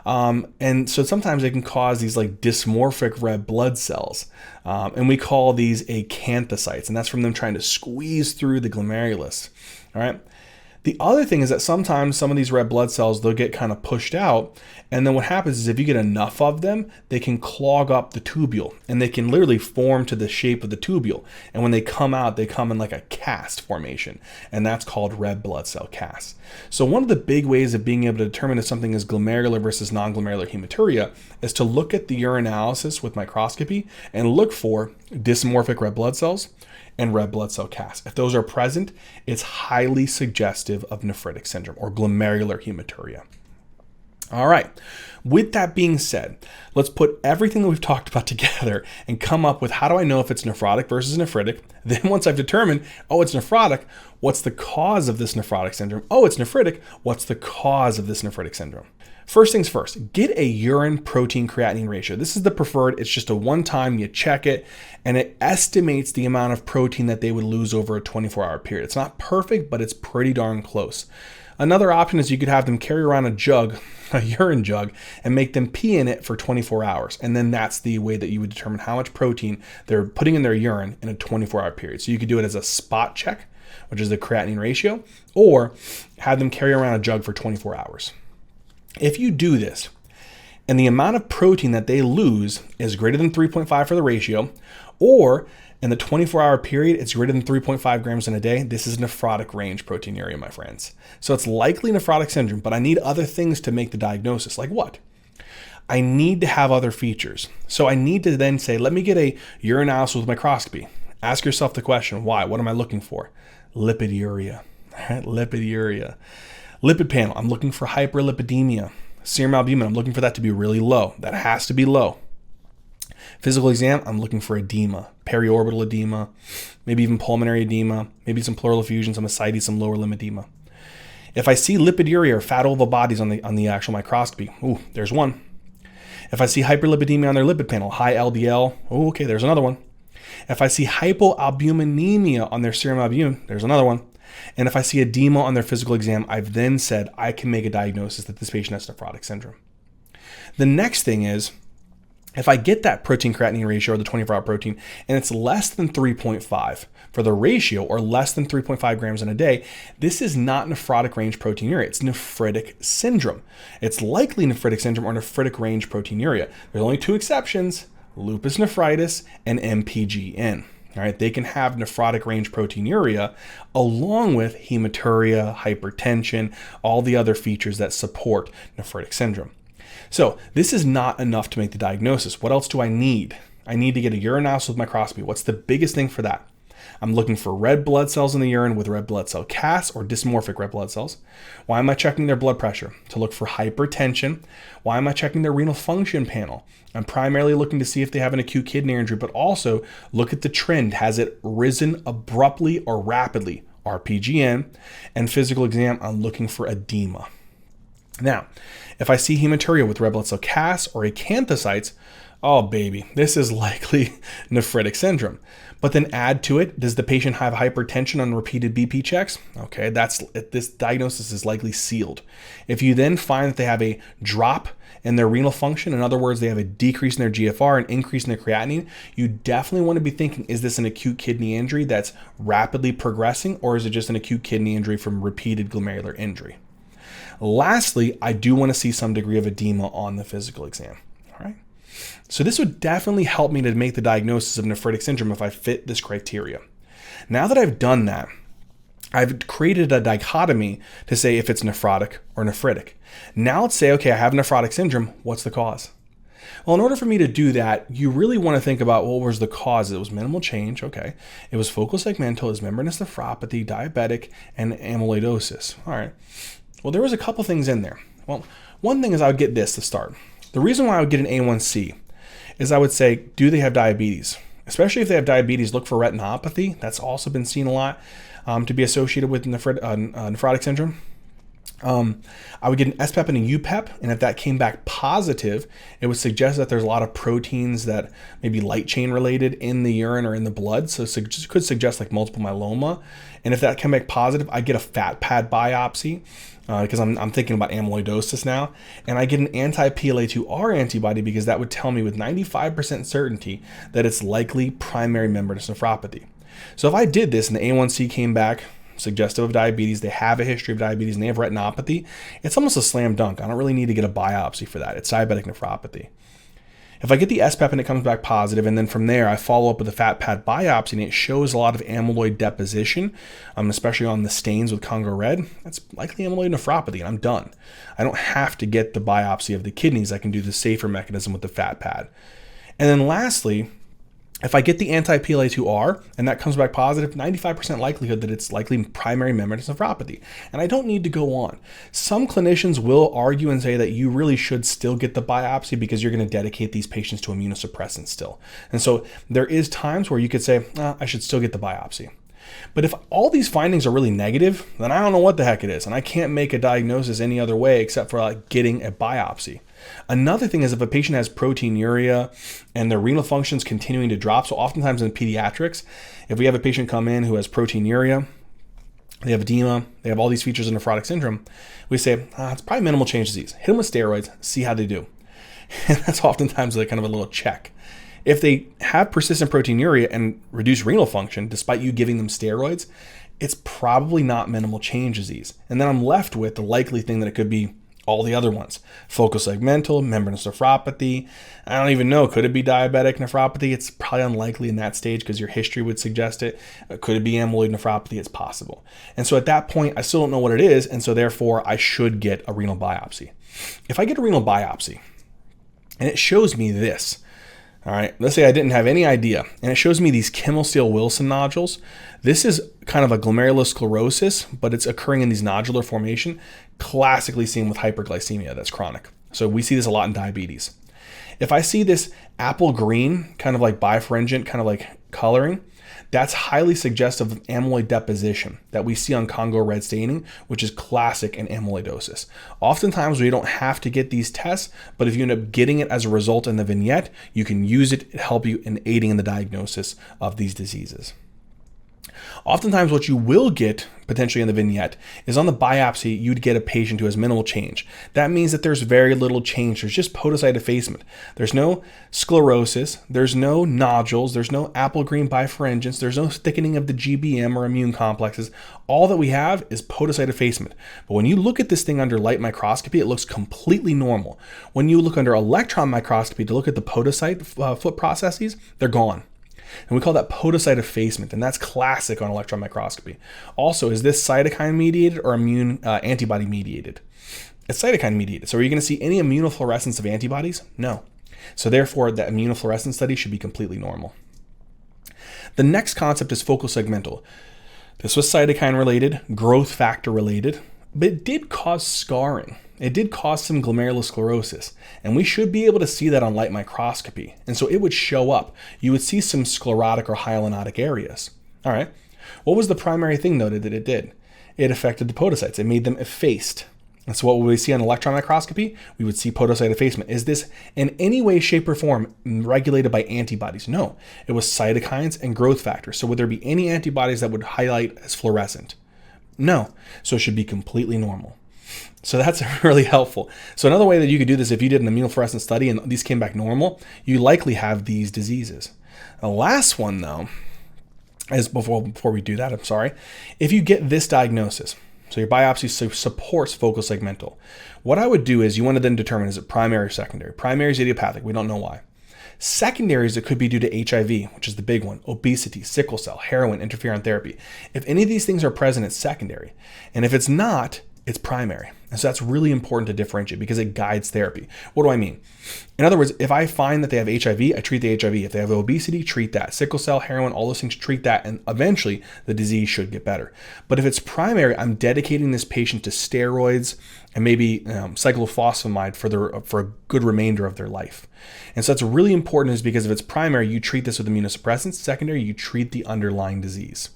And so sometimes they can cause these like dysmorphic red blood cells. And we call these acanthocytes, and that's from them trying to squeeze through the glomerulus. All right. The other thing is that sometimes some of these red blood cells, they'll get kind of pushed out. And then what happens is if you get enough of them, they can clog up the tubule and they can literally form to the shape of the tubule. And when they come out, they come in like a cast formation. And that's called red blood cell cast. So one of the big ways of being able to determine if something is glomerular versus non-glomerular hematuria is to look at the urinalysis with microscopy and look for dysmorphic red blood cells and red blood cell cast. If those are present, it's highly suggestive of nephritic syndrome or glomerular hematuria. All right, with that being said, let's put everything that we've talked about together and come up with how do I know if it's nephrotic versus nephritic? Then once I've determined, oh, it's nephrotic, what's the cause of this nephrotic syndrome? Oh, it's nephritic, what's the cause of this nephritic syndrome? First things first, get a urine protein creatinine ratio. This is the preferred. It's just a one-time, you check it, and it estimates the amount of protein that they would lose over a 24-hour period. It's not perfect, but it's pretty darn close. Another option is you could have them carry around a jug, a urine jug, and make them pee in it for 24 hours. And then that's the way that you would determine how much protein they're putting in their urine in a 24-hour period. So you could do it as a spot check, which is the creatinine ratio, or have them carry around a jug for 24 hours. If you do this, and the amount of protein that they lose is greater than 3.5 for the ratio, or in the 24-hour period, it's greater than 3.5 grams in a day, this is nephrotic range proteinuria, my friends. So it's likely nephrotic syndrome, but I need other things to make the diagnosis. Like what? I need to have other features. So I need to then say, let me get a urinalysis with microscopy. Ask yourself the question, why? What am I looking for? Lipiduria. Lipiduria. Lipid panel, I'm looking for hyperlipidemia. Serum albumin, I'm looking for that to be really low. That has to be low. Physical exam, I'm looking for edema, periorbital edema, maybe even pulmonary edema, maybe some pleural effusion, some ascites, some lower limb edema. If I see lipiduria or fat oval bodies on the actual microscopy, ooh, there's one. If I see hyperlipidemia on their lipid panel, high LDL, oh, okay, there's another one. If I see hypoalbuminemia on their serum albumin, there's another one. And if I see edema on their physical exam, I've then said I can make a diagnosis that this patient has nephrotic syndrome. The next thing is, if I get that protein creatinine ratio or the 24-hour protein, and it's less than 3.5 for the ratio or less than 3.5 grams in a day, this is not nephrotic range proteinuria. It's nephritic syndrome. It's likely nephritic syndrome or nephritic range proteinuria. There's only two exceptions, lupus nephritis and MPGN. All right, they can have nephrotic range proteinuria along with hematuria, hypertension, all the other features that support nephritic syndrome. So this is not enough to make the diagnosis. What else do I need? I need to get a urinalysis with microscopy. What's the biggest thing for that? I'm looking for red blood cells in the urine with red blood cell cast or dysmorphic red blood cells. Why am I checking their blood pressure? To look for hypertension. Why am I checking their renal function panel? I'm primarily looking to see if they have an acute kidney injury, but also look at the trend. Has it risen abruptly or rapidly? RPGN. And physical exam, I'm looking for edema. Now, if I see hematuria with red blood cell cast or acanthocytes, oh baby, this is likely nephritic syndrome. But then add to it, does the patient have hypertension on repeated BP checks? Okay, this diagnosis is likely sealed. If you then find that they have a drop in their renal function, in other words, they have a decrease in their GFR and increase in their creatinine, you definitely want to be thinking, is this an acute kidney injury that's rapidly progressing, or is it just an acute kidney injury from repeated glomerular injury? Lastly, I do want to see some degree of edema on the physical exam. All right. So this would definitely help me to make the diagnosis of nephritic syndrome if I fit this criteria. Now that I've done that, I've created a dichotomy to say if it's nephrotic or nephritic. Now let's say, okay, I have nephrotic syndrome. What's the cause? Well, in order for me to do that, you really want to think about what was the cause. It was minimal change, okay. It was focal segmental, it was membranous nephropathy, diabetic, and amyloidosis. All right. Well, there was a couple things in there. Well, one thing is I would get this to start. The reason why I would get an A1C is I would say, do they have diabetes? Especially if they have diabetes, look for retinopathy. That's also been seen a lot to be associated with nephrotic syndrome. I would get an SPEP and a UPEP, and if that came back positive, it would suggest that there's a lot of proteins that may be light chain related in the urine or in the blood, so it could suggest like multiple myeloma. And if that came back positive, I get a fat pad biopsy because I'm thinking about amyloidosis now, and I get an anti-PLA2R antibody because that would tell me with 95% certainty that it's likely primary membranous nephropathy. So if I did this and the A1C came back suggestive of diabetes, they have a history of diabetes, and they have retinopathy, it's almost a slam dunk. I don't really need to get a biopsy for that. It's diabetic nephropathy. If I get the SPEP and it comes back positive, and then from there I follow up with a fat pad biopsy and it shows a lot of amyloid deposition, especially on the stains with Congo red, that's likely amyloid nephropathy, and I'm done. I don't have to get the biopsy of the kidneys. I can do the safer mechanism with the fat pad. And then lastly, if I get the anti-PLA2R and that comes back positive, 95% likelihood that it's likely primary membranous nephropathy. And I don't need to go on. Some clinicians will argue and say that you really should still get the biopsy because you're going to dedicate these patients to immunosuppressants still. And so there is times where you could say, I should still get the biopsy. But if all these findings are really negative, then I don't know what the heck it is. And I can't make a diagnosis any other way except for like getting a biopsy. Another thing is if a patient has proteinuria and their renal function's continuing to drop. So oftentimes in pediatrics, if we have a patient come in who has proteinuria, they have edema, they have all these features of nephrotic syndrome, we say, it's probably minimal change disease. Hit them with steroids, see how they do. And that's oftentimes like kind of a little check. If they have persistent proteinuria and reduced renal function, despite you giving them steroids, it's probably not minimal change disease. And then I'm left with the likely thing that it could be all the other ones. Focal segmental, membranous nephropathy. I don't even know. Could it be diabetic nephropathy? It's probably unlikely in that stage because your history would suggest it. Could it be amyloid nephropathy? It's possible. And so at that point, I still don't know what it is. And so therefore, I should get a renal biopsy. If I get a renal biopsy and it shows me this, all right, let's say I didn't have any idea, and it shows me these Kimmel-Steele-Wilson nodules. This is kind of a glomerulosclerosis, but it's occurring in these nodular formation, classically seen with hyperglycemia that's chronic. So we see this a lot in diabetes. If I see this apple green, kind of like bifringent, kind of like coloring, that's highly suggestive of amyloid deposition that we see on Congo red staining, which is classic in amyloidosis. Oftentimes we don't have to get these tests, but if you end up getting it as a result in the vignette, you can use it to help you in aiding in the diagnosis of these diseases. Oftentimes what you will get potentially in the vignette is on the biopsy, you'd get a patient who has minimal change. That means that there's very little change. There's just podocyte effacement. There's no sclerosis. There's no nodules. There's no apple green bifringens. There's no thickening of the GBM or immune complexes. All that we have is podocyte effacement. But when you look at this thing under light microscopy, it looks completely normal. When you look under electron microscopy to look at the podocyte foot processes, they're gone. And we call that podocyte effacement, and that's classic on electron microscopy. Also, is this cytokine mediated or immune antibody mediated? It's cytokine mediated. So are you going to see any immunofluorescence of antibodies? No. So therefore, the immunofluorescence study should be completely normal. The next concept is focal segmental. This was cytokine related, growth factor related, but it did cause scarring. It did cause some glomerular sclerosis, and we should be able to see that on light microscopy. And so it would show up. You would see some sclerotic or hyalinotic areas. All right. What was the primary thing noted that it did? It affected the podocytes. It made them effaced. And so what would we see on electron microscopy? We would see podocyte effacement. Is this in any way, shape, or form regulated by antibodies? No. It was cytokines and growth factors. So would there be any antibodies that would highlight as fluorescent? No. So it should be completely normal. So that's really helpful. So another way that you could do this, if you did an immunofluorescence study and these came back normal, you likely have these diseases. The last one, though, is before we do that, if you get this diagnosis, so your biopsy supports focal segmental, what I would do is you want to then determine, is it primary or secondary? Primary is idiopathic. We don't know why. Secondaries, it could be due to HIV, which is the big one, obesity, sickle cell, heroin, interferon therapy. If any of these things are present, it's secondary. And if it's not, it's primary. And so that's really important to differentiate because it guides therapy. What do I mean? In other words, if I find that they have HIV, I treat the HIV. If they have obesity, treat that. Sickle cell, heroin, all those things, treat that. And eventually the disease should get better. But if it's primary, I'm dedicating this patient to steroids and maybe cyclophosphamide for a good remainder of their life. And so that's really important is because if it's primary, you treat this with immunosuppressants. Secondary, you treat the underlying disease.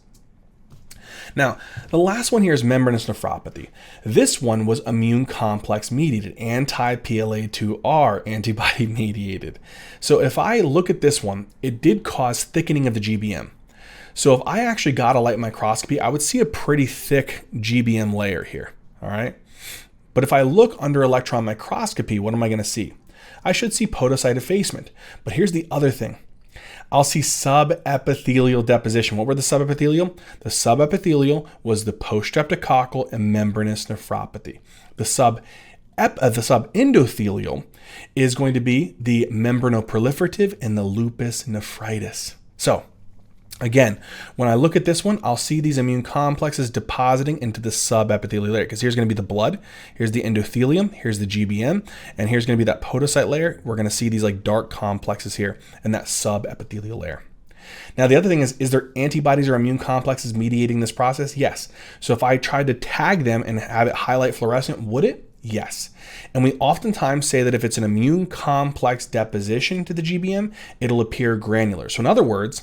Now, the last one here is membranous nephropathy. This one was immune complex mediated, anti-PLA2R antibody mediated. So if I look at this one, it did cause thickening of the GBM. So if I actually got a light microscopy, I would see a pretty thick GBM layer here, all right? But if I look under electron microscopy, what am I going to see? I should see podocyte effacement. But here's the other thing. I'll see subepithelial deposition. What were the subepithelial? The subepithelial was the post-streptococcal and membranous nephropathy. The subendothelial is going to be the membranoproliferative and the lupus nephritis. So again, when I look at this one, I'll see these immune complexes depositing into the subepithelial layer because here's going to be the blood, here's the endothelium, here's the GBM, and here's going to be that podocyte layer. We're going to see these like dark complexes here in that subepithelial layer. Now, the other thing is there antibodies or immune complexes mediating this process? Yes. So if I tried to tag them and have it highlight fluorescent, would it? Yes. And we oftentimes say that if it's an immune complex deposition to the GBM, it'll appear granular. So in other words,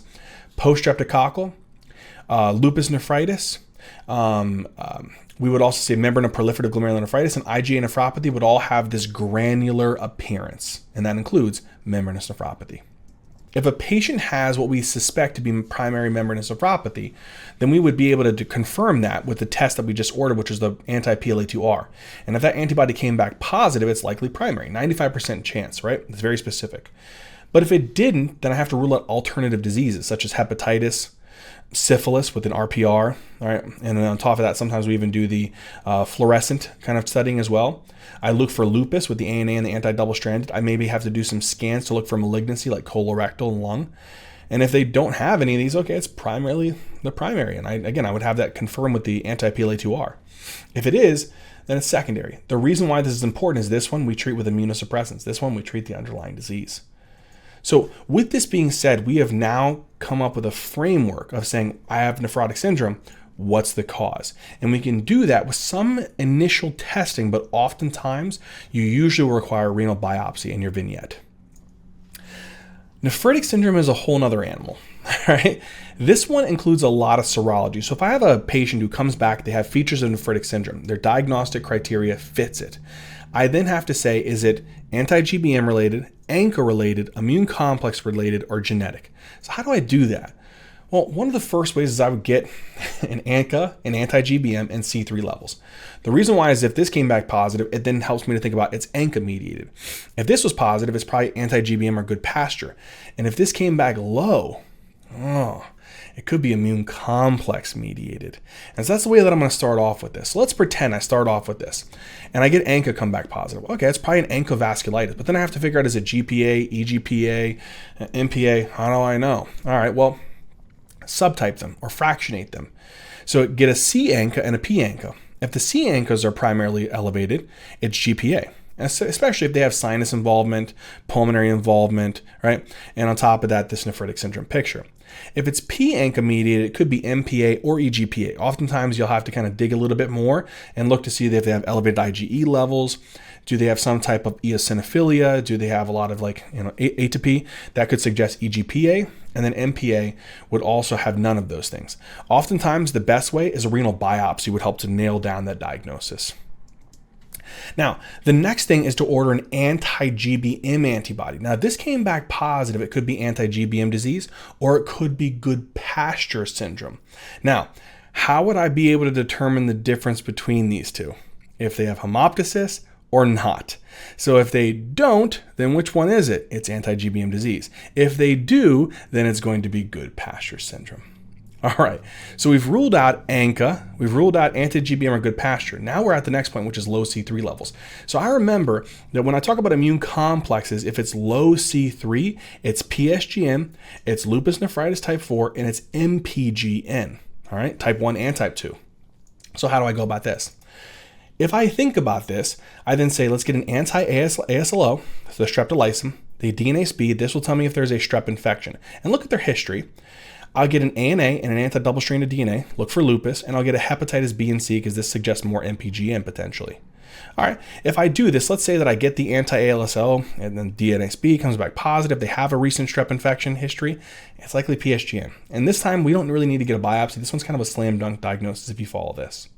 post-streptococcal, lupus nephritis, we would also say membranoproliferative glomerular nephritis, and IgA nephropathy would all have this granular appearance, and that includes membranous nephropathy. If a patient has what we suspect to be primary membranous nephropathy, then we would be able to confirm that with the test that we just ordered, which is the anti-PLA2R. And if that antibody came back positive, it's likely primary, 95% chance, right? It's very specific. But if it didn't, then I have to rule out alternative diseases such as hepatitis, syphilis with an RPR, all right? And then on top of that, sometimes we even do the fluorescent kind of studying as well. I look for lupus with the ANA and the anti-double-stranded. I maybe have to do some scans to look for malignancy like colorectal and lung. And if they don't have any of these, okay, it's primarily the primary. And I would have that confirmed with the anti-PLA2R. If it is, then it's secondary. The reason why this is important is this one we treat with immunosuppressants. This one we treat the underlying disease. So with this being said, we have now come up with a framework of saying, I have nephrotic syndrome, what's the cause? And we can do that with some initial testing, but oftentimes you usually will require a renal biopsy in your vignette. Nephritic syndrome is a whole nother animal, right? This one includes a lot of serology. So if I have a patient who comes back, they have features of nephritic syndrome, their diagnostic criteria fits it. I then have to say, is it anti-GBM related, ANCA related, immune complex related, or genetic? So how do I do that? Well, one of the first ways is I would get an ANCA, an anti-GBM, and C3 levels. The reason why is if this came back positive, it then helps me to think about it's ANCA mediated. If this was positive, it's probably anti-GBM or good pasture. And if this came back low, it could be immune complex mediated. And so that's the way that I'm going to start off with this. So let's pretend I start off with this and I get ANCA come back positive. Okay, it's probably an ANCA vasculitis, but then I have to figure out, is it GPA, EGPA, MPA? How do I know? All right, well, subtype them or fractionate them. So get a C ANCA and a P ANCA. If the C ANCAs are primarily elevated, it's GPA. Especially if they have sinus involvement, pulmonary involvement, right? And on top of that, this nephritic syndrome picture. If it's P-ANCA mediated, it could be MPA or EGPA. Oftentimes, you'll have to kind of dig a little bit more and look to see if they have elevated IgE levels. Do they have some type of eosinophilia? Do they have a lot of atopy? That could suggest EGPA. And then MPA would also have none of those things. Oftentimes, the best way is a renal biopsy would help to nail down that diagnosis. Now, the next thing is to order an anti-GBM antibody. Now, this came back positive. It could be anti-GBM disease, or it could be good pasture syndrome. Now, how would I be able to determine the difference between these two? If they have hemoptysis or not. So if they don't, then which one is it? It's anti-GBM disease. If they do, then it's going to be good pasture syndrome. All right, so we've ruled out ANCA, we've ruled out anti-GBM or good pasture. Now we're at the next point, which is low C3 levels. So I remember that when I talk about immune complexes, if it's low C3, it's PSGM, it's lupus nephritis type 4, and it's MPGN, all right, type 1 and type 2. So how do I go about this? If I think about this, I then say, let's get an anti-ASLO, so the streptolysin, the DNA speed. This will tell me if there's a strep infection. And look at their history. I'll get an ANA and an anti-double-stranded DNA, look for lupus, and I'll get a hepatitis B and C because this suggests more MPGN potentially. All right, if I do this, let's say that I get the anti-ALSO and then DNA speed comes back positive. They have a recent strep infection history. It's likely PSGN. And this time we don't really need to get a biopsy. This one's kind of a slam dunk diagnosis if you follow this.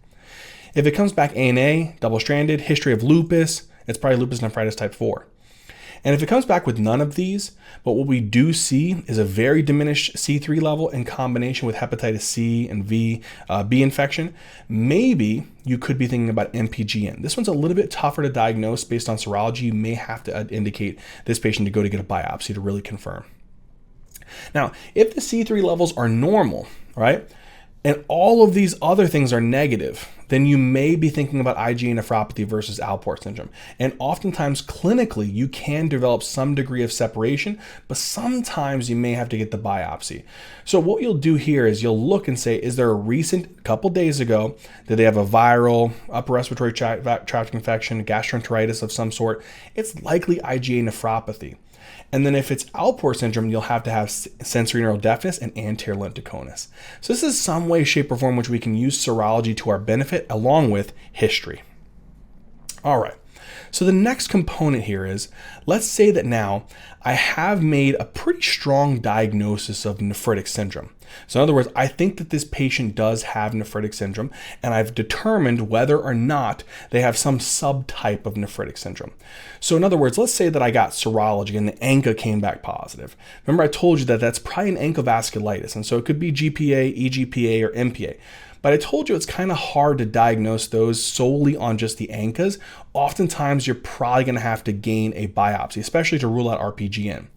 If it comes back ANA, double-stranded, history of lupus, it's probably lupus nephritis type 4. And if it comes back with none of these, but what we do see is a very diminished C3 level in combination with hepatitis C and B infection, maybe you could be thinking about MPGN. This one's a little bit tougher to diagnose based on serology. You may have to indicate this patient to go to get a biopsy to really confirm. Now, if the C3 levels are normal, right, and all of these other things are negative, then you may be thinking about IgA nephropathy versus Alport syndrome. And oftentimes, clinically, you can develop some degree of separation, but sometimes you may have to get the biopsy. So what you'll do here is you'll look and say, is there a recent couple days ago, did they have a viral upper respiratory tract infection, gastroenteritis of some sort? It's likely IgA nephropathy. And then if it's Alport syndrome, you'll have to have sensory neural deafness and anterior lenticonus. So this is some way, shape, or form which we can use serology to our benefit along with history. All right. So the next component here is, let's say that now I have made a pretty strong diagnosis of nephritic syndrome. So in other words, I think that this patient does have nephritic syndrome, and I've determined whether or not they have some subtype of nephritic syndrome. So in other words, let's say that I got serology and the ANCA came back positive. Remember I told you that that's probably an ANCA-vasculitis, and so it could be GPA, EGPA, or MPA. But I told you it's kind of hard to diagnose those solely on just the ANCAs. Oftentimes, you're probably going to have to gain a biopsy, especially to rule out RPGN.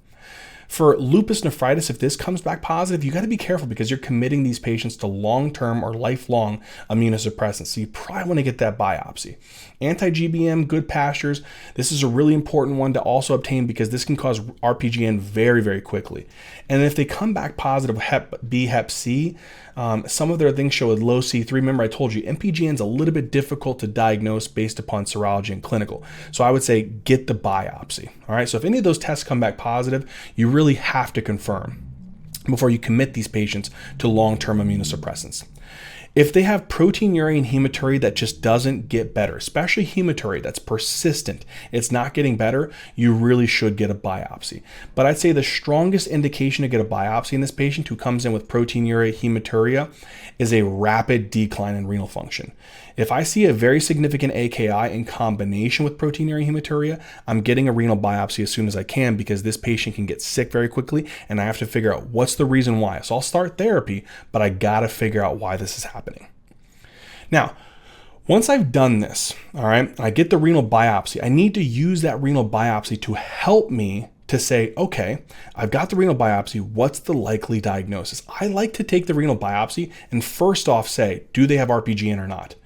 For lupus nephritis, if this comes back positive, you got to be careful because you're committing these patients to long-term or lifelong immunosuppressants. So you probably want to get that biopsy. Anti-GBM, good pastures. This is a really important one to also obtain because this can cause RPGN very, very quickly. And if they come back positive Hep B, Hep C, some of their things show a low C3. Remember, I told you MPGN is a little bit difficult to diagnose based upon serology and clinical. So I would say get the biopsy. All right. So if any of those tests come back positive, you really have to confirm before you commit these patients to long-term immunosuppressants. If they have proteinuria and hematuria that just doesn't get better, especially hematuria that's persistent, it's not getting better, you really should get a biopsy. But I'd say the strongest indication to get a biopsy in this patient who comes in with proteinuria, hematuria, is a rapid decline in renal function. If I see a very significant AKI in combination with proteinuria and hematuria, I'm getting a renal biopsy as soon as I can because this patient can get sick very quickly and I have to figure out what's the reason why. So I'll start therapy, but I gotta figure out why this is happening. Now, once I've done this, all right, I get the renal biopsy, I need to use that renal biopsy to help me to say, okay, I've got the renal biopsy, what's the likely diagnosis? I like to take the renal biopsy and first off say, do they have RPGN or not?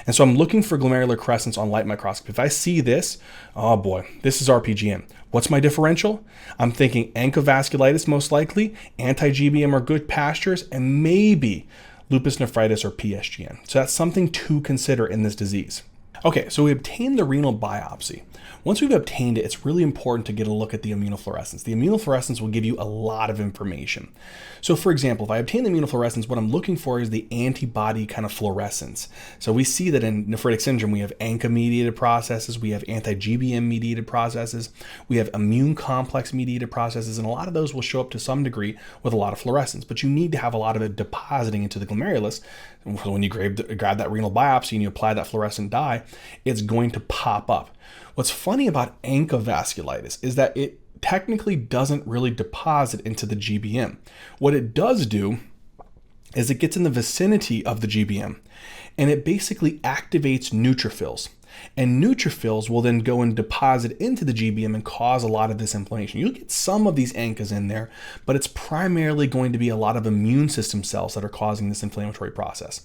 And so I'm looking for glomerular crescents on light microscopy. If I see this, oh boy, this is RPGN. What's my differential? I'm thinking ANCA-vasculitis most likely, anti-GBM or good pastures, and maybe lupus nephritis or PSGN. So that's something to consider in this disease. Okay, so we obtained the renal biopsy. Once we've obtained it, it's really important to get a look at the immunofluorescence. The immunofluorescence will give you a lot of information. So for example, if I obtain the immunofluorescence, what I'm looking for is the antibody kind of fluorescence. So we see that in nephritic syndrome, we have ANCA-mediated processes, we have anti-GBM-mediated processes, we have immune complex-mediated processes, and a lot of those will show up to some degree with a lot of fluorescence, but you need to have a lot of it depositing into the glomerulus. When you grab that renal biopsy and you apply that fluorescent dye, it's going to pop up. What's funny about ANCA-vasculitis is that it technically doesn't really deposit into the GBM. What it does do is it gets in the vicinity of the GBM and it basically activates neutrophils. And neutrophils will then go and deposit into the GBM and cause a lot of this inflammation. You'll get some of these ANCAs in there, but it's primarily going to be a lot of immune system cells that are causing this inflammatory process.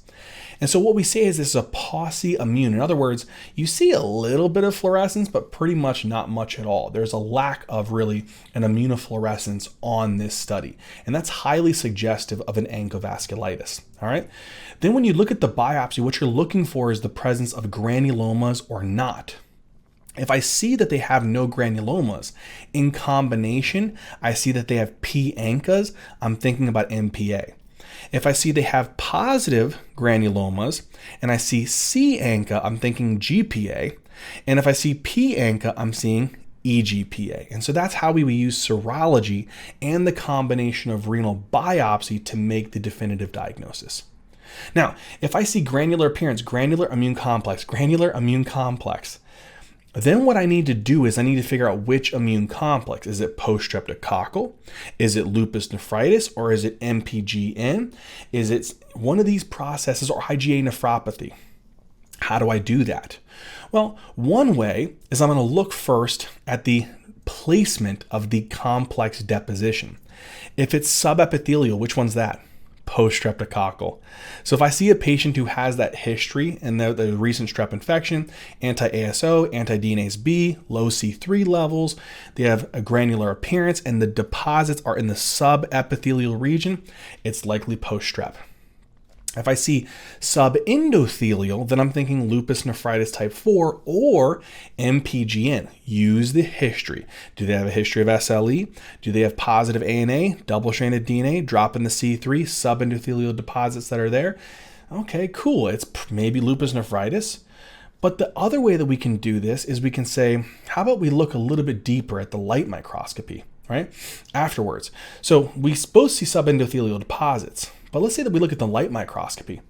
And so what we say is this is a pauci immune. In other words, you see a little bit of fluorescence, but pretty much not much at all. There's a lack of really an immunofluorescence on this study. And that's highly suggestive of an ANCA-vasculitis. All right. Then when you look at the biopsy, what you're looking for is the presence of granulomas or not. If I see that they have no granulomas, in combination, I see that they have P ANCAs, I'm thinking about MPA. If I see they have positive granulomas and I see C ANCA, I'm thinking GPA. And if I see P ANCA, I'm seeing EGPA. And so that's how we use serology and the combination of renal biopsy to make the definitive diagnosis. Now, if I see granular appearance, granular immune complex, then what I need to do is I need to figure out which immune complex. Is it post-streptococcal? Is it lupus nephritis? Or is it MPGN? Is it one of these processes or IgA nephropathy? How do I do that? Well, one way is I'm going to look first at the placement of the complex deposition. If it's subepithelial, which one's that? Post-streptococcal. So if I see a patient who has that history and the recent strep infection, anti-ASO, anti-DNase B, low C3 levels, they have a granular appearance and the deposits are in the subepithelial region, it's likely post-strep. If I see subendothelial, then I'm thinking lupus nephritis type 4 or MPGN. Use the history. Do they have a history of SLE? Do they have positive ANA, double-stranded DNA, drop in the C3, subendothelial deposits that are there? Okay, cool. It's maybe lupus nephritis. But the other way that we can do this is we can say, how about we look a little bit deeper at the light microscopy, right? Afterwards. So we both see subendothelial deposits. But let's say that we look at the light microscopy.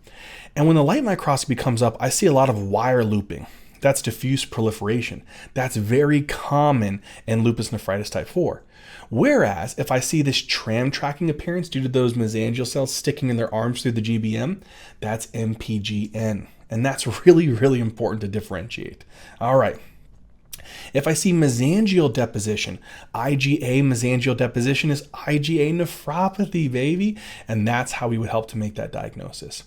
And when the light microscopy comes up, I see a lot of wire looping. That's diffuse proliferation. That's very common in lupus nephritis type 4. Whereas if I see this tram tracking appearance due to those mesangial cells sticking in their arms through the GBM, that's MPGN. And that's really, really important to differentiate. All right. If I see mesangial deposition, IgA mesangial deposition is IgA nephropathy, baby. And that's how we would help to make that diagnosis.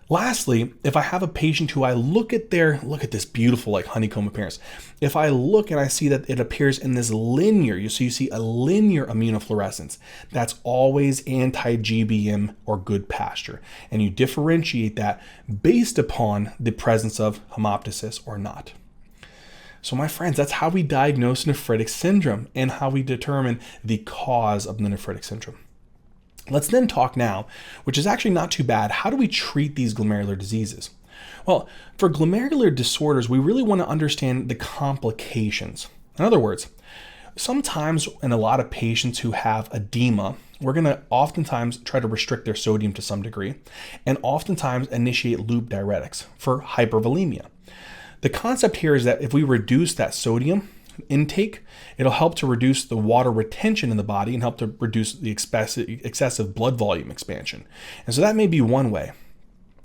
Lastly, if I have a patient who I look at this beautiful like honeycomb appearance. If I look and I see that it appears in this linear, so you see a linear immunofluorescence, that's always anti-GBM or good pasture. And you differentiate that based upon the presence of hemoptysis or not. So my friends, that's how we diagnose nephritic syndrome and how we determine the cause of the nephritic syndrome. Let's then talk now, which is actually not too bad, how do we treat these glomerular diseases? Well, for glomerular disorders, we really want to understand the complications. In other words, sometimes in a lot of patients who have edema, we're going to oftentimes try to restrict their sodium to some degree and oftentimes initiate loop diuretics for hypervolemia. The concept here is that if we reduce that sodium intake, it'll help to reduce the water retention in the body and help to reduce the excessive blood volume expansion. And so that may be one way.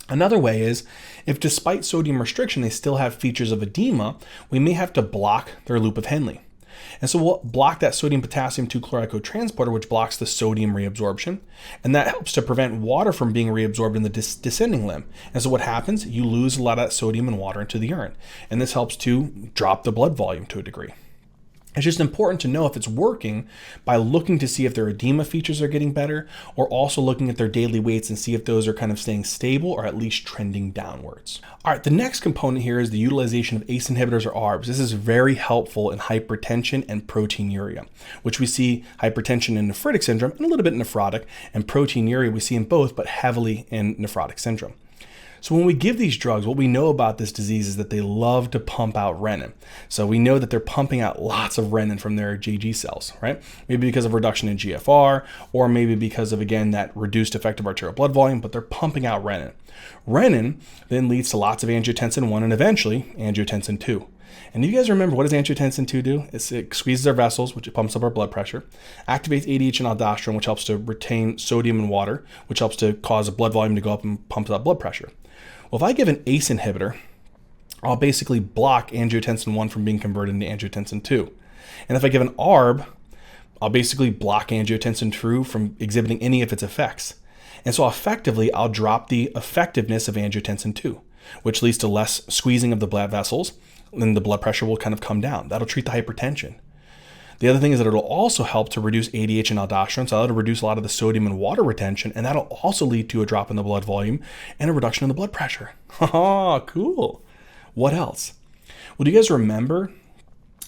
Another way is if despite sodium restriction, they still have features of edema, we may have to block their loop of Henle. And so we'll block that sodium potassium 2-chloride cotransporter, which blocks the sodium reabsorption. And that helps to prevent water from being reabsorbed in the descending limb. And so what happens? You lose a lot of that sodium and water into the urine. And this helps to drop the blood volume to a degree. It's just important to know if it's working by looking to see if their edema features are getting better, or also looking at their daily weights and see if those are kind of staying stable or at least trending downwards. All right, the next component here is the utilization of ACE inhibitors or ARBs. This is very helpful in hypertension and proteinuria, which we see hypertension in nephritic syndrome and a little bit in nephrotic, and proteinuria we see in both, but heavily in nephrotic syndrome. So when we give these drugs, what we know about this disease is that they love to pump out renin. So we know that they're pumping out lots of renin from their JG cells, right? Maybe because of reduction in GFR, or maybe because of, again, that reduced effective arterial blood volume, but they're pumping out renin. Renin then leads to lots of angiotensin 1 and eventually angiotensin 2. And you guys remember, what does angiotensin 2 do? It squeezes our vessels, which pumps up our blood pressure, activates ADH and aldosterone, which helps to retain sodium and water, which helps to cause the blood volume to go up and pumps up blood pressure. Well, if I give an ACE inhibitor, I'll basically block angiotensin 1 from being converted into angiotensin 2. And if I give an ARB, I'll basically block angiotensin 2 from exhibiting any of its effects. And so effectively, I'll drop the effectiveness of angiotensin 2, which leads to less squeezing of the blood vessels, and the blood pressure will kind of come down. That'll treat the hypertension. The other thing is that it'll also help to reduce ADH and aldosterone, so that'll reduce a lot of the sodium and water retention, and that'll also lead to a drop in the blood volume and a reduction in the blood pressure. Oh, cool. What else? Well, do you guys remember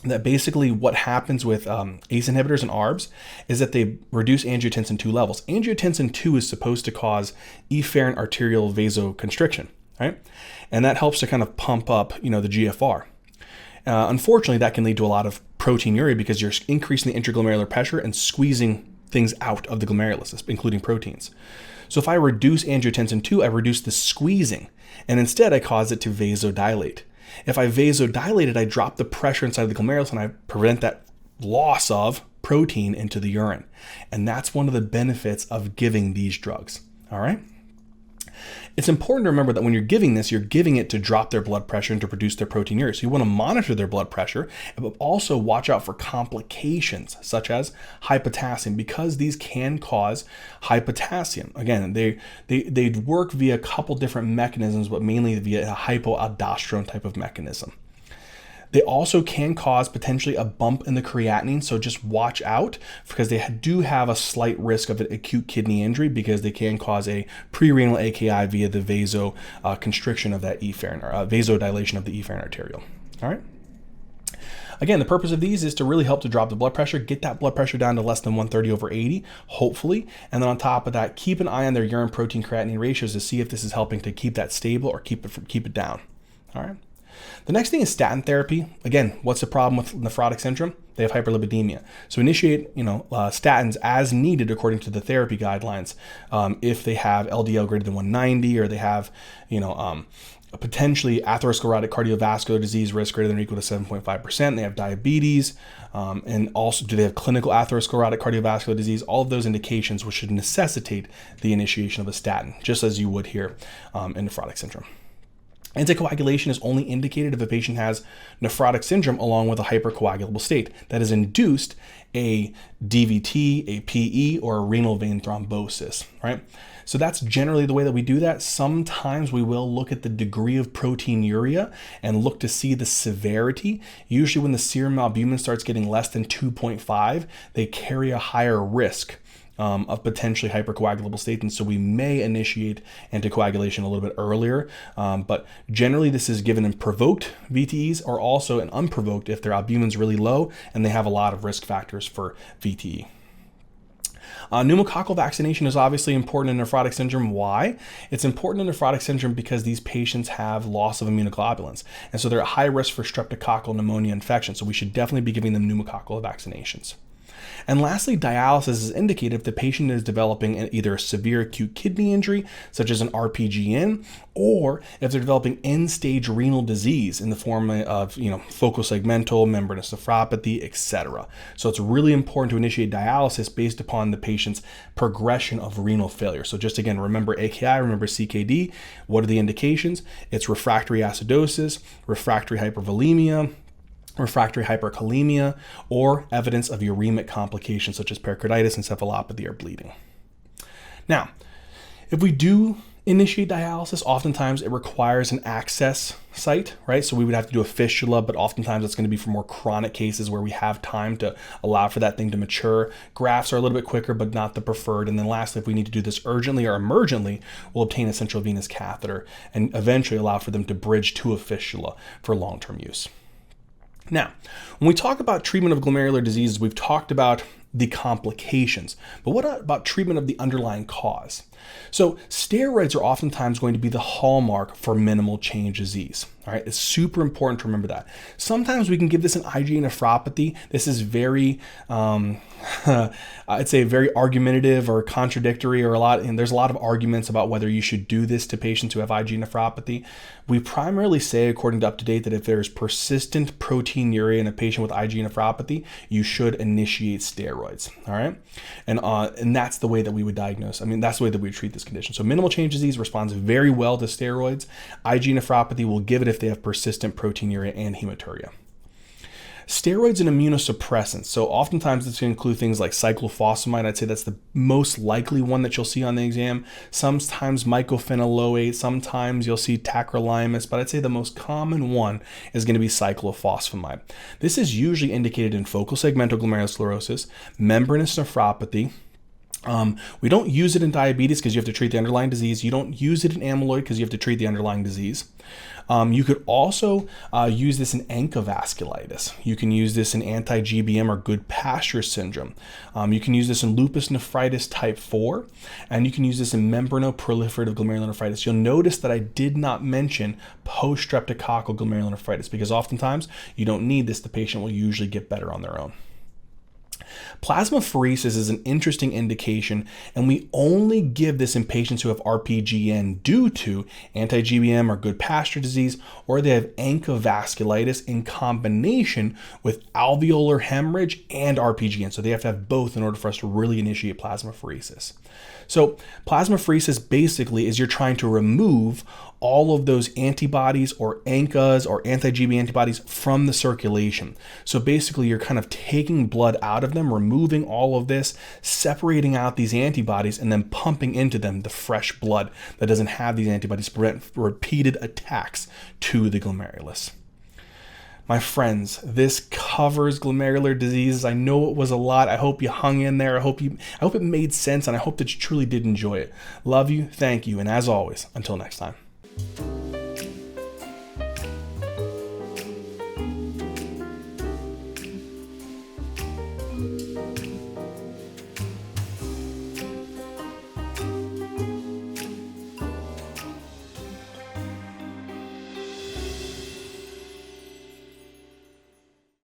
that basically what happens with ACE inhibitors and ARBs is that they reduce angiotensin 2 levels. Angiotensin 2 is supposed to cause efferent arterial vasoconstriction, right? And that helps to kind of pump up, the GFR. Unfortunately, that can lead to a lot of proteinuria because you're increasing the intraglomerular pressure and squeezing things out of the glomerulus, including proteins. So if I reduce angiotensin 2, I reduce the squeezing, and instead I cause it to vasodilate. If I vasodilate it, I drop the pressure inside the glomerulus and I prevent that loss of protein into the urine. And that's one of the benefits of giving these drugs, all right? It's important to remember that when you're giving this, you're giving it to drop their blood pressure and to reduce their proteinuria. So you want to monitor their blood pressure, but also watch out for complications such as hypotassium, because these can cause hypotassium. Again, they work via a couple different mechanisms, but mainly via a hypoaldosterone type of mechanism. They also can cause potentially a bump in the creatinine, so just watch out because they do have a slight risk of an acute kidney injury because they can cause a prerenal AKI via the vasoconstriction of that efferent, or vasodilation of the efferent arteriole. All right. Again, the purpose of these is to really help to drop the blood pressure, get that blood pressure down to less than 130/80, hopefully. And then on top of that, keep an eye on their urine protein creatinine ratios to see if this is helping to keep that stable or keep it down. All right. The next thing is statin therapy. Again, what's the problem with nephrotic syndrome? They have hyperlipidemia. So initiate, statins as needed according to the therapy guidelines. If they have LDL greater than 190, or they have, potentially atherosclerotic cardiovascular disease risk greater than or equal to 7.5%. They have diabetes, and also do they have clinical atherosclerotic cardiovascular disease? All of those indications which should necessitate the initiation of a statin, just as you would here in nephrotic syndrome. Anticoagulation is only indicated if a patient has nephrotic syndrome along with a hypercoagulable state that has induced a DVT, a PE, or a renal vein thrombosis, right? So that's generally the way that we do that. Sometimes we will look at the degree of proteinuria and look to see the severity. Usually when the serum albumin starts getting less than 2.5, they carry a higher risk of potentially hypercoagulable state, and so we may initiate anticoagulation a little bit earlier, but generally this is given in provoked VTEs or also in unprovoked if their albumin's really low and they have a lot of risk factors for VTE. Pneumococcal vaccination is obviously important in nephrotic syndrome. Why? It's important in nephrotic syndrome because these patients have loss of immunoglobulins, and so they're at high risk for streptococcal pneumonia infection, so we should definitely be giving them pneumococcal vaccinations. And lastly, dialysis is indicated if the patient is developing either a severe acute kidney injury, such as an RPGN, or if they're developing end-stage renal disease in the form of, focal segmental, membranous nephropathy, etc. So it's really important to initiate dialysis based upon the patient's progression of renal failure. So just again, remember AKI, remember CKD. What are the indications? It's refractory acidosis, refractory hypervolemia, refractory hyperkalemia, or evidence of uremic complications such as pericarditis, encephalopathy, or bleeding. Now, if we do initiate dialysis, oftentimes it requires an access site, right? So we would have to do a fistula, but oftentimes it's going to be for more chronic cases where we have time to allow for that thing to mature. Grafts are a little bit quicker, but not the preferred. And then lastly, if we need to do this urgently or emergently, we'll obtain a central venous catheter and eventually allow for them to bridge to a fistula for long-term use. Now, when we talk about treatment of glomerular diseases, we've talked about the complications, but what about treatment of the underlying cause? So steroids are oftentimes going to be the hallmark for minimal change disease. All right, it's super important to remember that. Sometimes we can give this an IgA nephropathy. This is very, I'd say very argumentative or contradictory, or and there's a lot of arguments about whether you should do this to patients who have IgA nephropathy. We primarily say, according to UpToDate, that if there's persistent proteinuria in a patient with IgA nephropathy, you should initiate steroids. All right, and that's the way that we would diagnose. That's the way that we treat this condition. So minimal change disease responds very well to steroids. IgA nephropathy will give it if they have persistent proteinuria and hematuria. Steroids and immunosuppressants. So oftentimes it's going to include things like cyclophosphamide. I'd say that's the most likely one that you'll see on the exam. Sometimes mycophenolate, sometimes you'll see tacrolimus, but I'd say the most common one is going to be cyclophosphamide. This is usually indicated in focal segmental glomerulosclerosis, membranous nephropathy. We don't use it in diabetes because you have to treat the underlying disease. You don't use it in amyloid because you have to treat the underlying disease. You could also use this in ANCA vasculitis. You can use this in anti-GBM or Goodpasture syndrome. You can use this in lupus nephritis type 4, and you can use this in membranoproliferative glomerulonephritis. You'll notice that I did not mention post-streptococcal glomerulonephritis because oftentimes you don't need this. The patient will usually get better on their own. Plasmapheresis is an interesting indication, and we only give this in patients who have RPGN due to anti-GBM or Goodpasture disease, or they have ANCA vasculitis in combination with alveolar hemorrhage and RPGN. So they have to have both in order for us to really initiate plasmapheresis. So plasmapheresis basically is you're trying to remove all of those antibodies or ANCAs or anti-GB antibodies from the circulation. So basically you're kind of taking blood out of them, removing all of this, separating out these antibodies, and then pumping into them the fresh blood that doesn't have these antibodies to prevent repeated attacks to the glomerulus. My friends, this covers glomerular diseases. I know it was a lot. I hope you hung in there. I hope it made sense, and I hope that you truly did enjoy it. Love you, thank you, and as always, until next time.